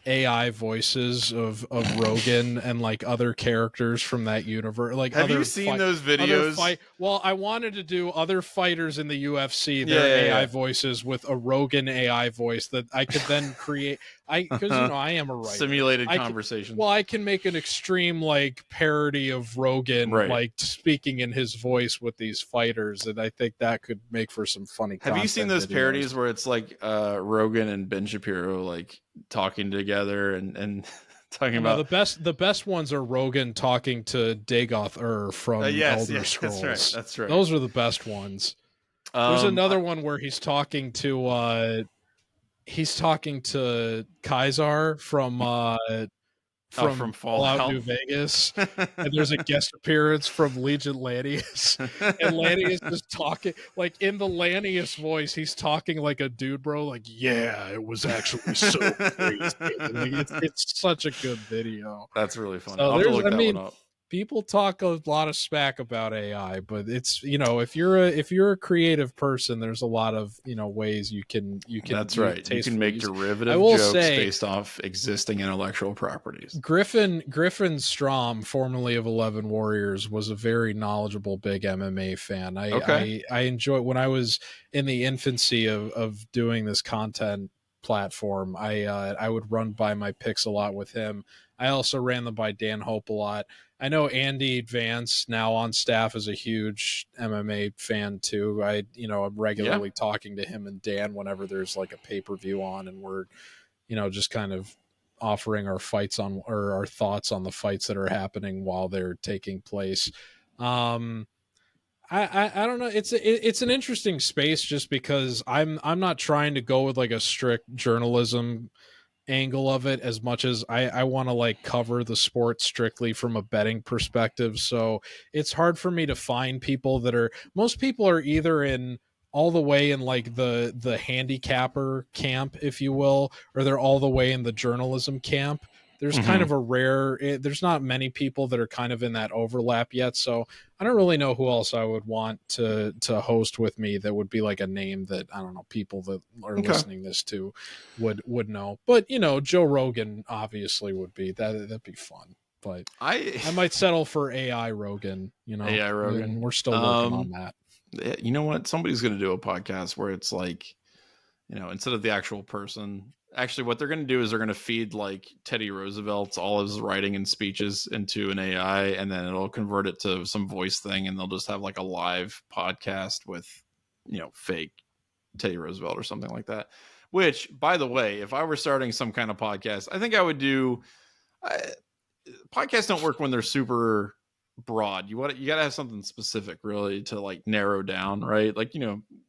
AI voices of Rogan and like other characters from that universe. Like, have you seen those videos? Well, I wanted to do other fighters in the UFC, their Yeah. AI voices with a Rogan AI voice that I could then create. Because I am a writer. Simulated conversation. I can make an extreme like parody of Rogan, like speaking in his voice with these fighters, and I think that could make for some funny. Have you seen those parodies where it's like Rogan and Ben Shapiro like talking together and talking about the best ones are Rogan talking to Dagoth from Elder Scrolls. That's right. Those are the best ones. There's another one where he's talking to Kaisar from Fallout New Vegas, and there's a guest appearance from Legion Lanius, and Lanius is talking like in the Lanius voice. He's talking like a dude, bro. Like, yeah, it was actually so crazy. Like, it's such a good video. That's really funny. So I'll have to look that one up. People talk a lot of smack about AI, but it's, if you're a creative person, there's a lot of ways you can. That's right. You can make derivative jokes based off existing intellectual properties. Griffin Strom, formerly of 11 Warriors, was a very knowledgeable big MMA fan. I enjoy when I was in the infancy of doing this content platform. I would run by my picks a lot with him. I also ran them by Dan Hope a lot. I know Andy Vance, now on staff, is a huge MMA fan too. I'm regularly talking to him and Dan whenever there's like a pay-per-view on, and we're, just kind of offering our fights on or our thoughts on the fights that are happening while they're taking place. I don't know. It's an interesting space just because I'm not trying to go with like a strict journalism angle of it as much as I want to like cover the sport strictly from a betting perspective. So it's hard for me to find people most people are either in all the way in like the handicapper camp, if you will, or they're all the way in the journalism camp. There's kind of there's not many people that are kind of in that overlap yet. So I don't really know who else I would want to host with me that would be like a name that, I don't know, people that are listening this to would know. But, Joe Rogan obviously would be, that'd be fun. But I might settle for AI Rogan, AI Rogan. And we're still working on that. You know what? Somebody's going to do a podcast where it's like, instead of the actual person, actually what they're going to do is they're going to feed like Teddy Roosevelt's all his writing and speeches into an AI, and then it'll convert it to some voice thing, and they'll just have like a live podcast with, fake Teddy Roosevelt or something like that. Which, by the way, if I were starting some kind of podcast, I think I would do. Podcasts don't work when they're super broad. You got to have something specific really to like narrow down, right? Like,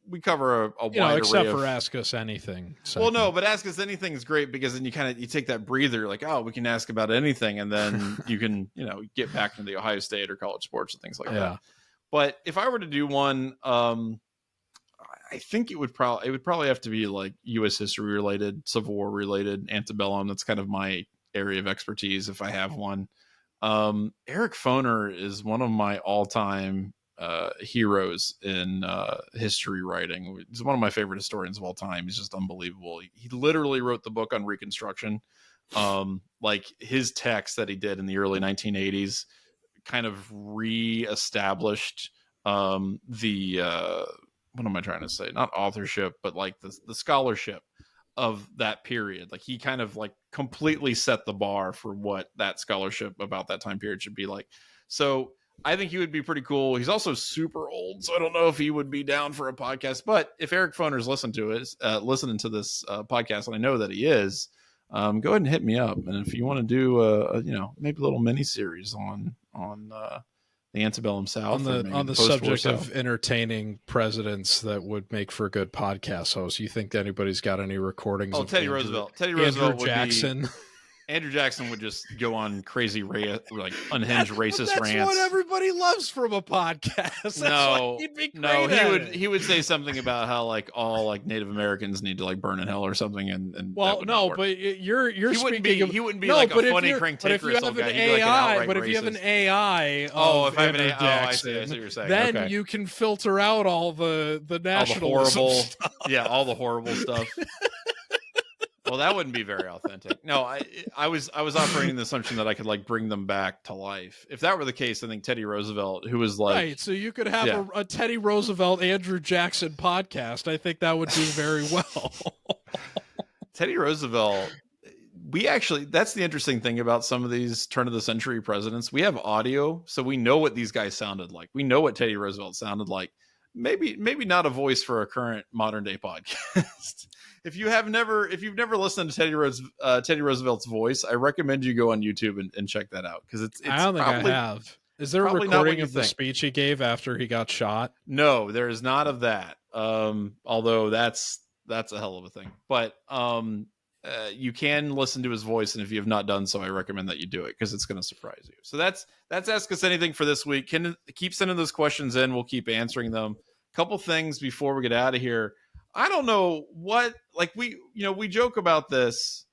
we cover a wide array except for Ask Us Anything. Well, no, but Ask Us Anything is great because then you take that breather, like, oh, we can ask about anything, and then you can get back into the Ohio State or college sports and things like that. But if I were to do one, I think it would probably have to be like U.S. history related, Civil War related, antebellum. That's kind of my area of expertise if I have one. Eric Foner is one of my all-time heroes in history writing. He's one of my favorite historians of all time. He's just unbelievable. He literally wrote the book on Reconstruction. Like his text that he did in the early 1980s kind of re-established the what am I trying to say? Not authorship, but like the scholarship of that period. Like he kind of like completely set the bar for what that scholarship about that time period should be like. So I think he would be pretty cool. He's also super old, so I don't know if he would be down for a podcast. But if Eric Foner's listening to this podcast, and I know that he is, go ahead and hit me up. And if you want to do maybe a little mini series on the antebellum South, on the subject of entertaining presidents that would make for good podcast hosts, you think anybody's got any recordings? Oh, of Teddy Roosevelt. Andrew Jackson. Andrew Jackson would just go on crazy, like unhinged racist rants. That's what everybody loves from a podcast. He would say something about how like all like Native Americans need to like burn in hell or something. And well, no, but you're he speaking. He wouldn't be like a funny crank take whistle guy. He'd be like an outright but if you have an AI, if I have an AI, I see what you're saying. Then you can filter out all the nationalism, all the horrible stuff. Well, that wouldn't be very authentic. No, I was operating the assumption that I could like bring them back to life. If that were the case, I think Teddy Roosevelt, who was like, right, so you could have a Teddy Roosevelt, Andrew Jackson podcast. I think that would do very well. Teddy Roosevelt, that's the interesting thing about some of these turn of the century presidents. We have audio, so we know what these guys sounded like. We know what Teddy Roosevelt sounded like. Maybe not a voice for a current modern day podcast. If you've never listened to Teddy Roosevelt's voice, I recommend you go on YouTube and check that out, because it's I don't think I have. Is there a recording of the speech he gave after he got shot? No, there is not of that. Although that's a hell of a thing. But you can listen to his voice, and if you have not done so, I recommend that you do it, because it's going to surprise you. So that's Ask Us Anything for this week. Keep sending those questions in. We'll keep answering them. Couple things before we get out of here. I don't know what, like, we joke about this.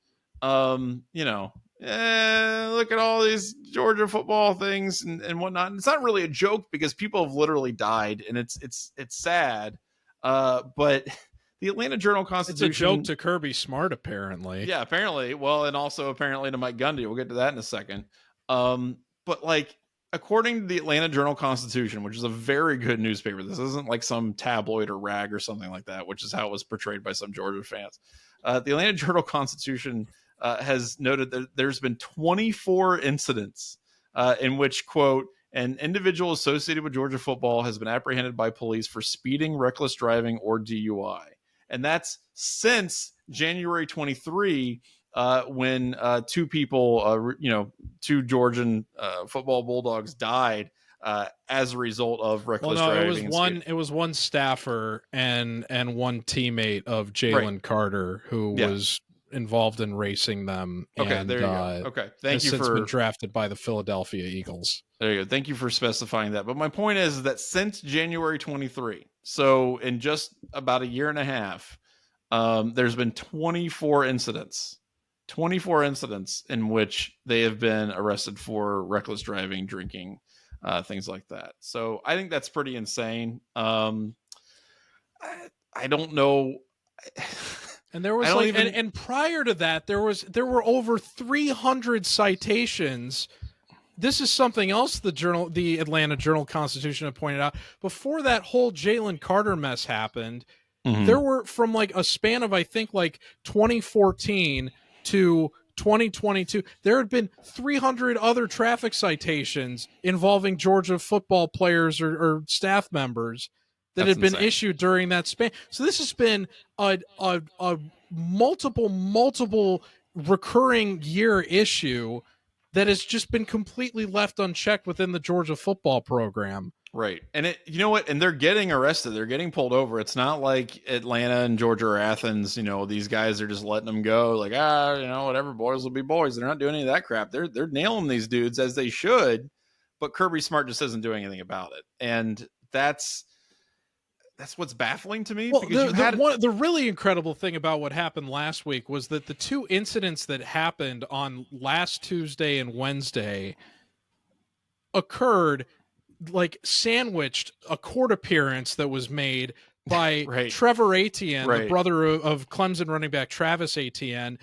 Look at all these Georgia football things and whatnot. And it's not really a joke, because people have literally died, and it's sad. But the Atlanta Journal-Constitution. It's a joke to Kirby Smart, apparently. Yeah, apparently. Well, and also apparently to Mike Gundy. We'll get to that in a second. But like, according to the Atlanta Journal-Constitution, which is a very good newspaper, this isn't like some tabloid or rag or something like that, which is how it was portrayed by some Georgia fans. The Atlanta Journal-Constitution has noted that there's been 24 incidents in which, quote, an individual associated with Georgia football has been apprehended by police for speeding, reckless driving, or DUI. And that's since January 23, when two people, two Georgian football Bulldogs died as a result of reckless driving. It was one staffer and one teammate of Jalen Carter who was involved in racing them. Okay, and, there you go. Okay, thank you for been drafted by the Philadelphia Eagles. There you go. Thank you for specifying that. But my point is that since January 23, so in just about a year and a half, there's been 24 incidents in which they have been arrested for reckless driving, drinking, things like that. So I think that's pretty insane. I don't know. And there was and prior to that, there were over 300 citations. This is something else the Atlanta Journal-Constitution had pointed out. Before that whole Jalen Carter mess happened, there were, from like a span of, I think, like 2014 to 2022, there had been 300 other traffic citations involving Georgia football players or staff members that had been issued during that span. So this has been a multiple recurring year issue that has just been completely left unchecked within the Georgia football program. Right. And you know what? And they're getting arrested. They're getting pulled over. It's not like Atlanta and Georgia or Athens, these guys are just letting them go. Like, whatever, boys will be boys. They're not doing any of that crap. They're nailing these dudes, as they should, but Kirby Smart just isn't doing anything about it. And that's what's baffling to me. Well, the really incredible thing about what happened last week was that the two incidents that happened on last Tuesday and Wednesday occurred, like, sandwiched a court appearance that was made by Trevor Etienne, the brother of Clemson running back Travis Etienne,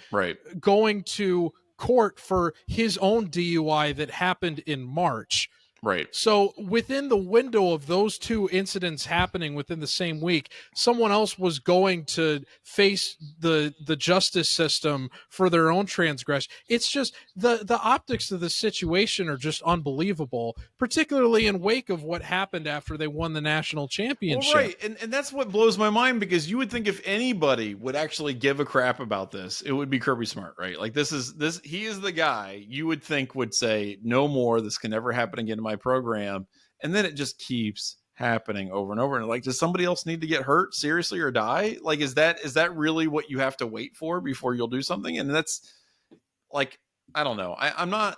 going to court for his own DUI that happened in March. Right. So within the window of those two incidents happening within the same week, someone else was going to face the justice system for their own transgression. It's just the optics of the situation are just unbelievable, particularly in wake of what happened after they won the national championship. Well, right. And that's what blows my mind, because you would think if anybody would actually give a crap about this, it would be Kirby Smart, right? Like, he is the guy you would think would say, no more, this can never happen again in my program. And then it just keeps happening over and over. And like, does somebody else need to get hurt seriously or die? Like, is that really what you have to wait for before you'll do something? And that's like, I don't know. I'm not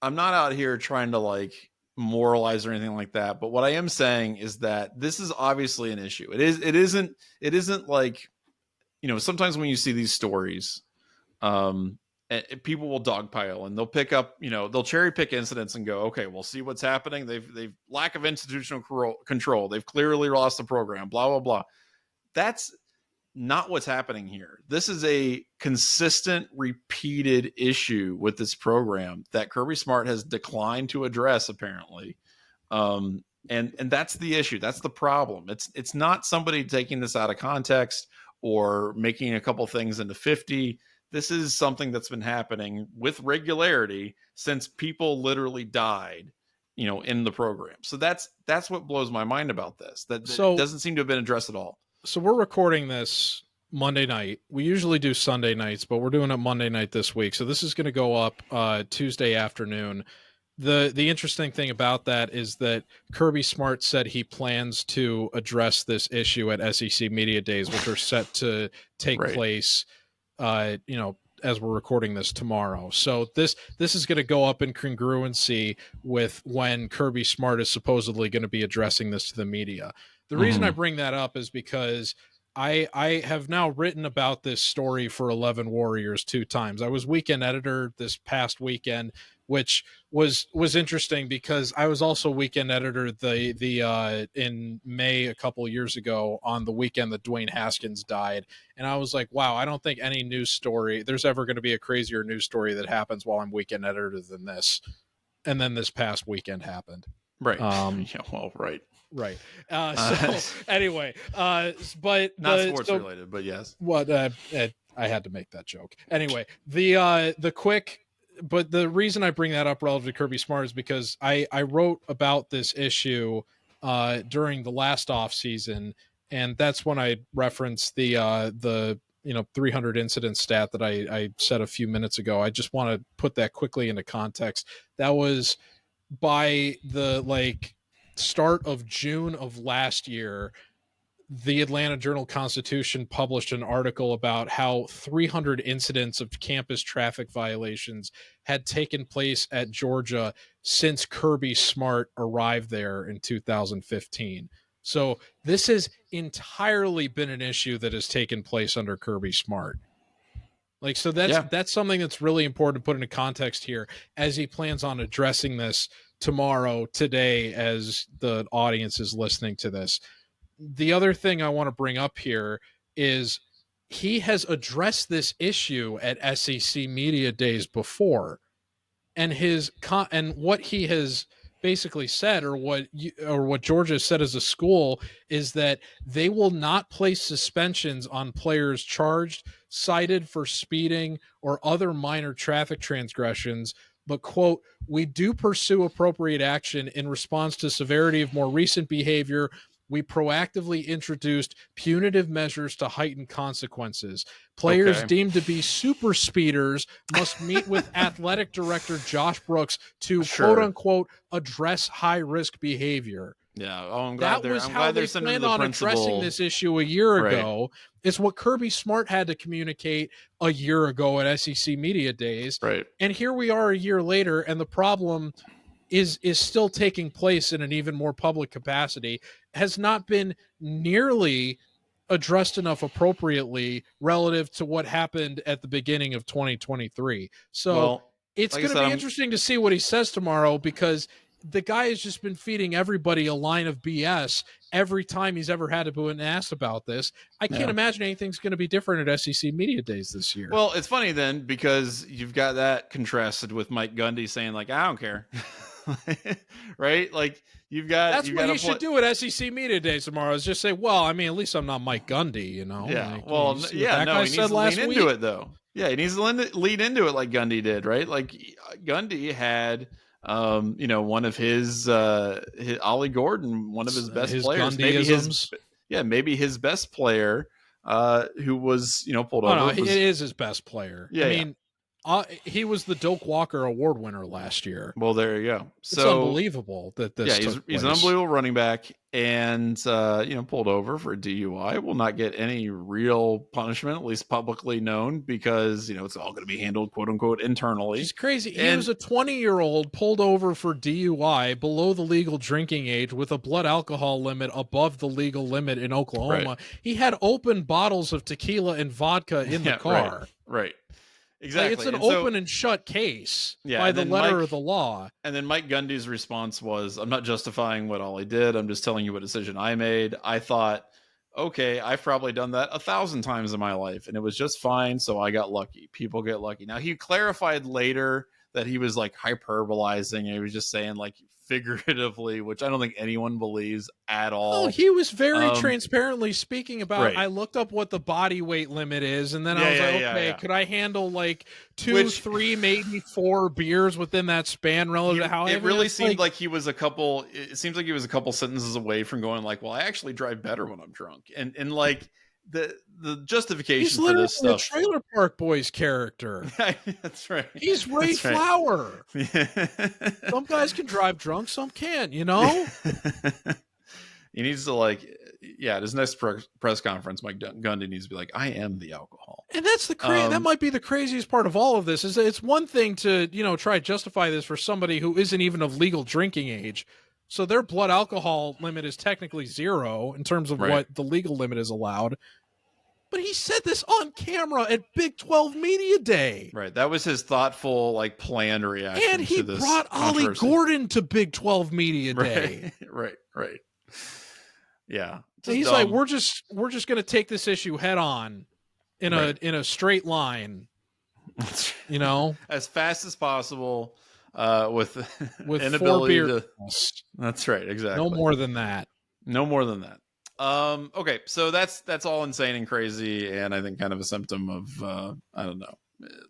out here trying to like moralize or anything like that. But what I am saying is that this is obviously an issue. It isn't like, sometimes when you see these stories, and people will dogpile and they'll pick up, they'll cherry pick incidents and go, okay, we'll see what's happening. They've lack of institutional control. They've clearly lost the program, blah, blah, blah. That's not what's happening here. This is a consistent, repeated issue with this program that Kirby Smart has declined to address, apparently. And that's the issue. That's the problem. It's not somebody taking this out of context or making a couple things into 50. This is something that's been happening with regularity since people literally died, in the program. So that's what blows my mind about this. That doesn't seem to have been addressed at all. So we're recording this Monday night. We usually do Sunday nights, but we're doing it Monday night this week. So this is going to go up Tuesday afternoon. The interesting thing about that is that Kirby Smart said he plans to address this issue at SEC Media Days, which are set to take place, as we're recording this tomorrow. So this is going to go up in congruency with when Kirby Smart is supposedly going to be addressing this to the media. The reason I bring that up is because I have now written about this story for 11 Warriors 2 times. I was weekend editor this past weekend, which was interesting because I was also weekend editor in May a couple of years ago on the weekend that Dwayne Haskins died. And I was like, wow, I don't think any news story, there's ever going to be a crazier news story that happens while I'm weekend editor than this. And then this past weekend happened. Right. Right. Right. So anyway, but not sports related, but yes. What I had to make that joke. Anyway, the reason I bring that up relative to Kirby Smart is because I wrote about this issue during the last off season, and that's when I referenced the 300 incident stat that I said a few minutes ago. I just want to put that quickly into context. That was by the start of June of last year. The Atlanta Journal-Constitution published an article about how 300 incidents of campus traffic violations had taken place at Georgia since Kirby Smart arrived there in 2015. So this has entirely been an issue that has taken place under Kirby Smart. That's something that's really important to put into context here as he plans on addressing this today as the audience is listening to this. The other thing I want to bring up here is he has addressed this issue at SEC Media Days before, and what he has basically said, or what Georgia said as a school, is that they will not place suspensions on players charged, cited for speeding, or other minor traffic transgressions, but, quote, we do pursue appropriate action in response to severity of more recent behavior. We proactively introduced punitive measures to heighten consequences. Players deemed to be super speeders must meet with athletic director Josh Brooks to, quote unquote, address high risk behavior. Yeah. Oh, I'm glad they planned on addressing this issue a year ago. It's what Kirby Smart had to communicate a year ago at SEC Media Days. Right. And here we are a year later, and the problem is still taking place in an even more public capacity, has not been nearly addressed enough appropriately relative to what happened at the beginning of 2023. So it's going to be interesting to see what he says tomorrow, because the guy has just been feeding everybody a line of BS every time he's ever had to be asked about this. I can't imagine anything's going to be different at SEC Media Days this year. Well, it's funny then, because you've got that contrasted with Mike Gundy saying, I don't care. Right? That's what he should do at SEC Media Days tomorrow, is just say, at least I'm not Mike Gundy, Yeah. He needs to lean into it, though. Yeah, he needs to lean into it like Gundy did, right? Like Gundy had one of his Ollie Gordon, one of his best players, maybe his best player, who was pulled over. No, it is his best player. Yeah, he was the Doak Walker Award winner last year. Well, there you go. It's unbelievable that this. Yeah, he's an unbelievable running back, and pulled over for a DUI. Will not get any real punishment, at least publicly known, because it's all going to be handled, quote unquote, internally. It's crazy. He was a 20-year-old pulled over for DUI below the legal drinking age with a blood alcohol limit above the legal limit in Oklahoma. Right. He had open bottles of tequila and vodka in the car. Right. Exactly. It's an open and shut case by the letter of the law. And then Mike Gundy's response was, I'm not justifying what Ollie did. I'm just telling you what decision I made. I thought okay, I've probably done that 1,000 times in my life and it was just fine. So I got lucky. People get lucky. Now he clarified later that he was like hyperbolizing. He was just saying like figuratively, which I don't think anyone believes at all. Oh, he was very transparently speaking about, right. I looked up what the body weight limit is. And then I was could I handle like 2, 3, maybe 4 beers within that span relative to how it really seemed like he was it seems like he was a couple sentences away from going like, well, I actually drive better when I'm drunk. And like the justification for this stuff. He's Trailer Park Boys character. That's right. He's Ray Flower. Some guys can drive drunk, some can't, you know? He needs to at his next press conference, Mike Gundy needs to be like, I am the alcohol. And that's that might be the craziest part of all of this is it's one thing to, try to justify this for somebody who isn't even of legal drinking age. So their blood alcohol limit is technically 0 in terms of what the legal limit is allowed. But he said this on camera at Big 12 Media Day. Right. That was his thoughtful, planned reaction. And he brought Ollie Gordon to Big 12 Media Day. Right. Yeah. So he's like, we're just going to take this issue head on in a straight line, as fast as possible, with inability 4 beers. That's right. Exactly. No more than that. Okay, so that's all insane and crazy, and I think kind of a symptom of I don't know,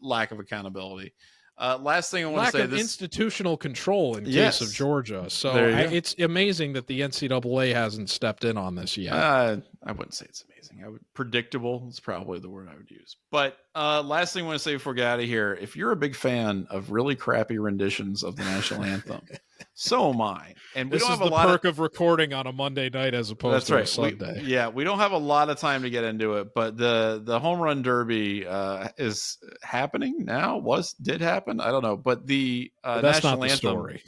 lack of accountability. Last thing I want to say: institutional control in case of Georgia. So it's amazing that the NCAA hasn't stepped in on this yet. I wouldn't say it's amazing. Predictable is probably the word I would use. But last thing I want to say before we get out of here: if you're a big fan of really crappy renditions of the national anthem, so am I. And we this don't is have the perk of recording on a Monday night as opposed to a Sunday. We don't have a lot of time to get into it, but the home run derby is happening now. Did happen? I don't know, but the national anthem. Story.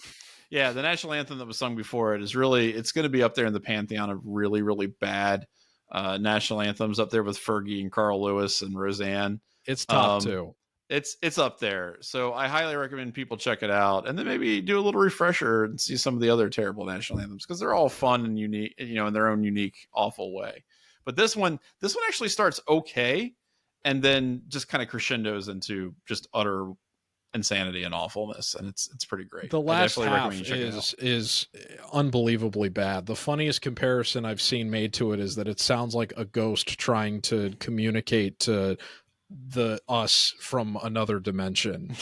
Yeah, the national anthem that was sung before it is it's going to be up there in the pantheon of really, really bad national anthems, up there with Fergie and Carl Lewis and Roseanne. It's top 2. It's up there. So I highly recommend people check it out and then maybe do a little refresher and see some of the other terrible national anthems because they're all fun and unique, in their own unique, awful way. But this one actually starts okay and then just kind of crescendos into just utter insanity and awfulness, and it's pretty great. The last half is unbelievably bad. The funniest comparison I've seen made to it is that it sounds like a ghost trying to communicate to us from another dimension.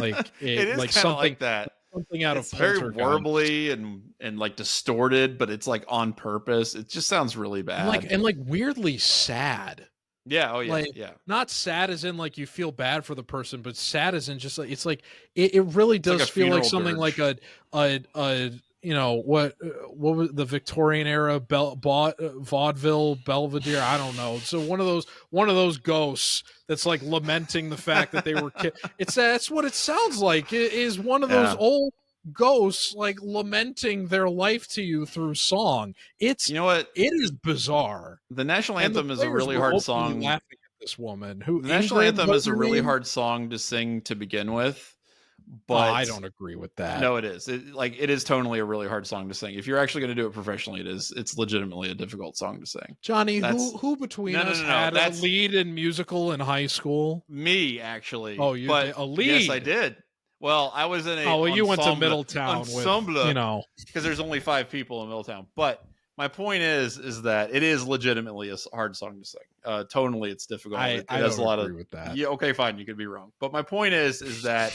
Like it is something like that. Something out of Poltergeist. Very warbly and distorted, but it's on purpose. It just sounds really bad. And weirdly sad. Yeah. Oh yeah. Yeah. Not sad as in you feel bad for the person, but sad as in just it really does feel like something dirge. Like a what was the Victorian era vaudeville Belvedere? I don't know. So one of those ghosts that's lamenting the fact that they were that's what it sounds like. It is one of those old ghosts lamenting their life to you through song. It's it is bizarre. The national anthem is a really hard song. Laughing at this woman the national anthem is a really hard song to sing to begin with, but I don't agree with that. No, it is. It is tonally a really hard song to sing. If you're actually going to do it professionally, it's legitimately a difficult song to sing. Johnny, who between us had a lead in musical in high school? Me, actually. Oh, you did a lead? Yes, I did. Well, I was in a you went to Middletown ensemble, because there's only 5 people in Middletown. But my point is that it is legitimately a hard song to sing. Tonally, it's difficult. I has a lot agree with that. Yeah, okay, fine, you could be wrong. But my point is that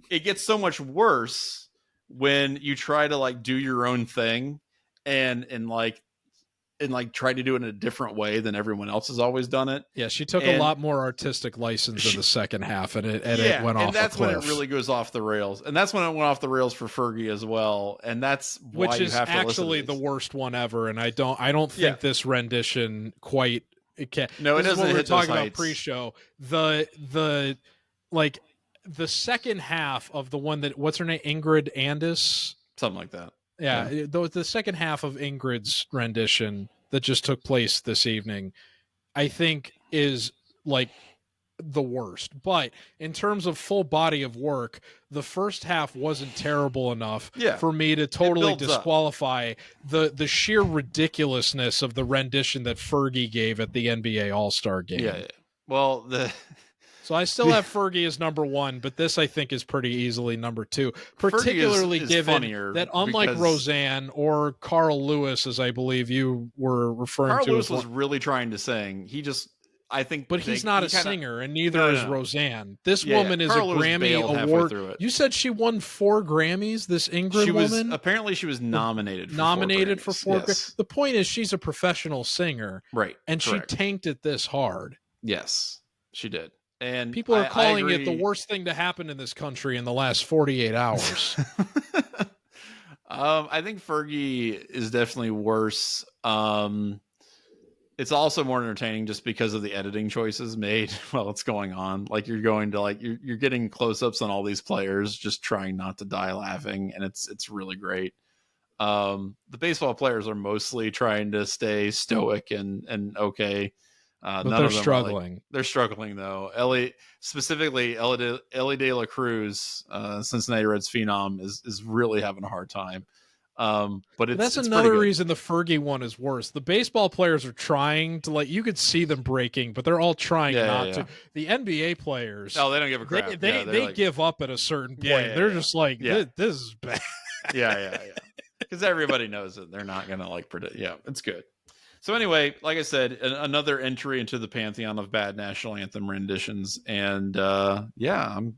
it gets so much worse when you try to do your own thing and try to do it in a different way than everyone else has always done it. Yeah, she took a lot more artistic license in the second half, and it went off. And that's when it really goes off the rails, and that's when it went off the rails for Fergie as well. And that's why which is you have to actually the worst one ever. And I don't think this rendition quite. It can. No, it doesn't. What we were hit talking those about heights. pre-show. The second half of the one that what's her name, Ingrid Andis, something like that. Yeah. The second half of Ingrid's rendition that just took place this evening, I think is the worst. But in terms of full body of work, the first half wasn't terrible enough for me to totally disqualify the sheer ridiculousness of the rendition that Fergie gave at the NBA All-Star game. Yeah. Well, so I still have Fergie as number 1, but this I think is pretty easily number 2, particularly given that unlike Roseanne or Carl Lewis, as I believe you were referring to. Carl Lewis was really trying to sing. He just, I think, but he's not a singer, and neither is Roseanne. This woman is Carl a Grammy award. It. You said she won 4 Grammys. This Ingrid woman. Apparently, she was nominated. For 4 Grammys. The point is, she's a professional singer, right? And she tanked it this hard. Yes, she did. And people are calling it the worst thing to happen in this country in the last 48 hours. I think Fergie is definitely worse. It's also more entertaining just because of the editing choices made while it's going on. Like you're going to you're getting close-ups on all these players just trying not to die laughing, and it's really great. The baseball players are mostly trying to stay stoic and okay. But they're struggling. They're struggling though. Ellie De La Cruz, Cincinnati Reds phenom, is really having a hard time. But that's another reason the Fergie one is worse. The baseball players are trying to you could see them breaking, but they're all trying not to. The NBA players, they don't give a crap. They give up at a certain point. They're just like, this is bad. Yeah. Because everybody knows that they're not gonna predict. Yeah, it's good. So anyway, like I said, another entry into the pantheon of bad national anthem renditions, and I'm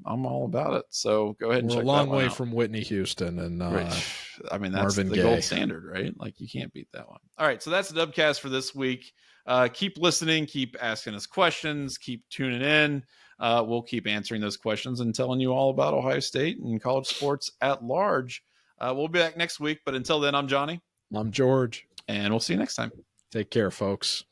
all about it. So go ahead and check that one out. We're a long way from Whitney Houston and I mean, that's Marvin the Gaye. gold standard, right? You can't beat that one. All right, so that's the Dubcast for this week. Keep listening, keep asking us questions, keep tuning in. We'll keep answering those questions and telling you all about Ohio State and college sports at large. We'll be back next week, but until then, I'm Johnny. I'm George. And we'll see you next time. Take care, folks.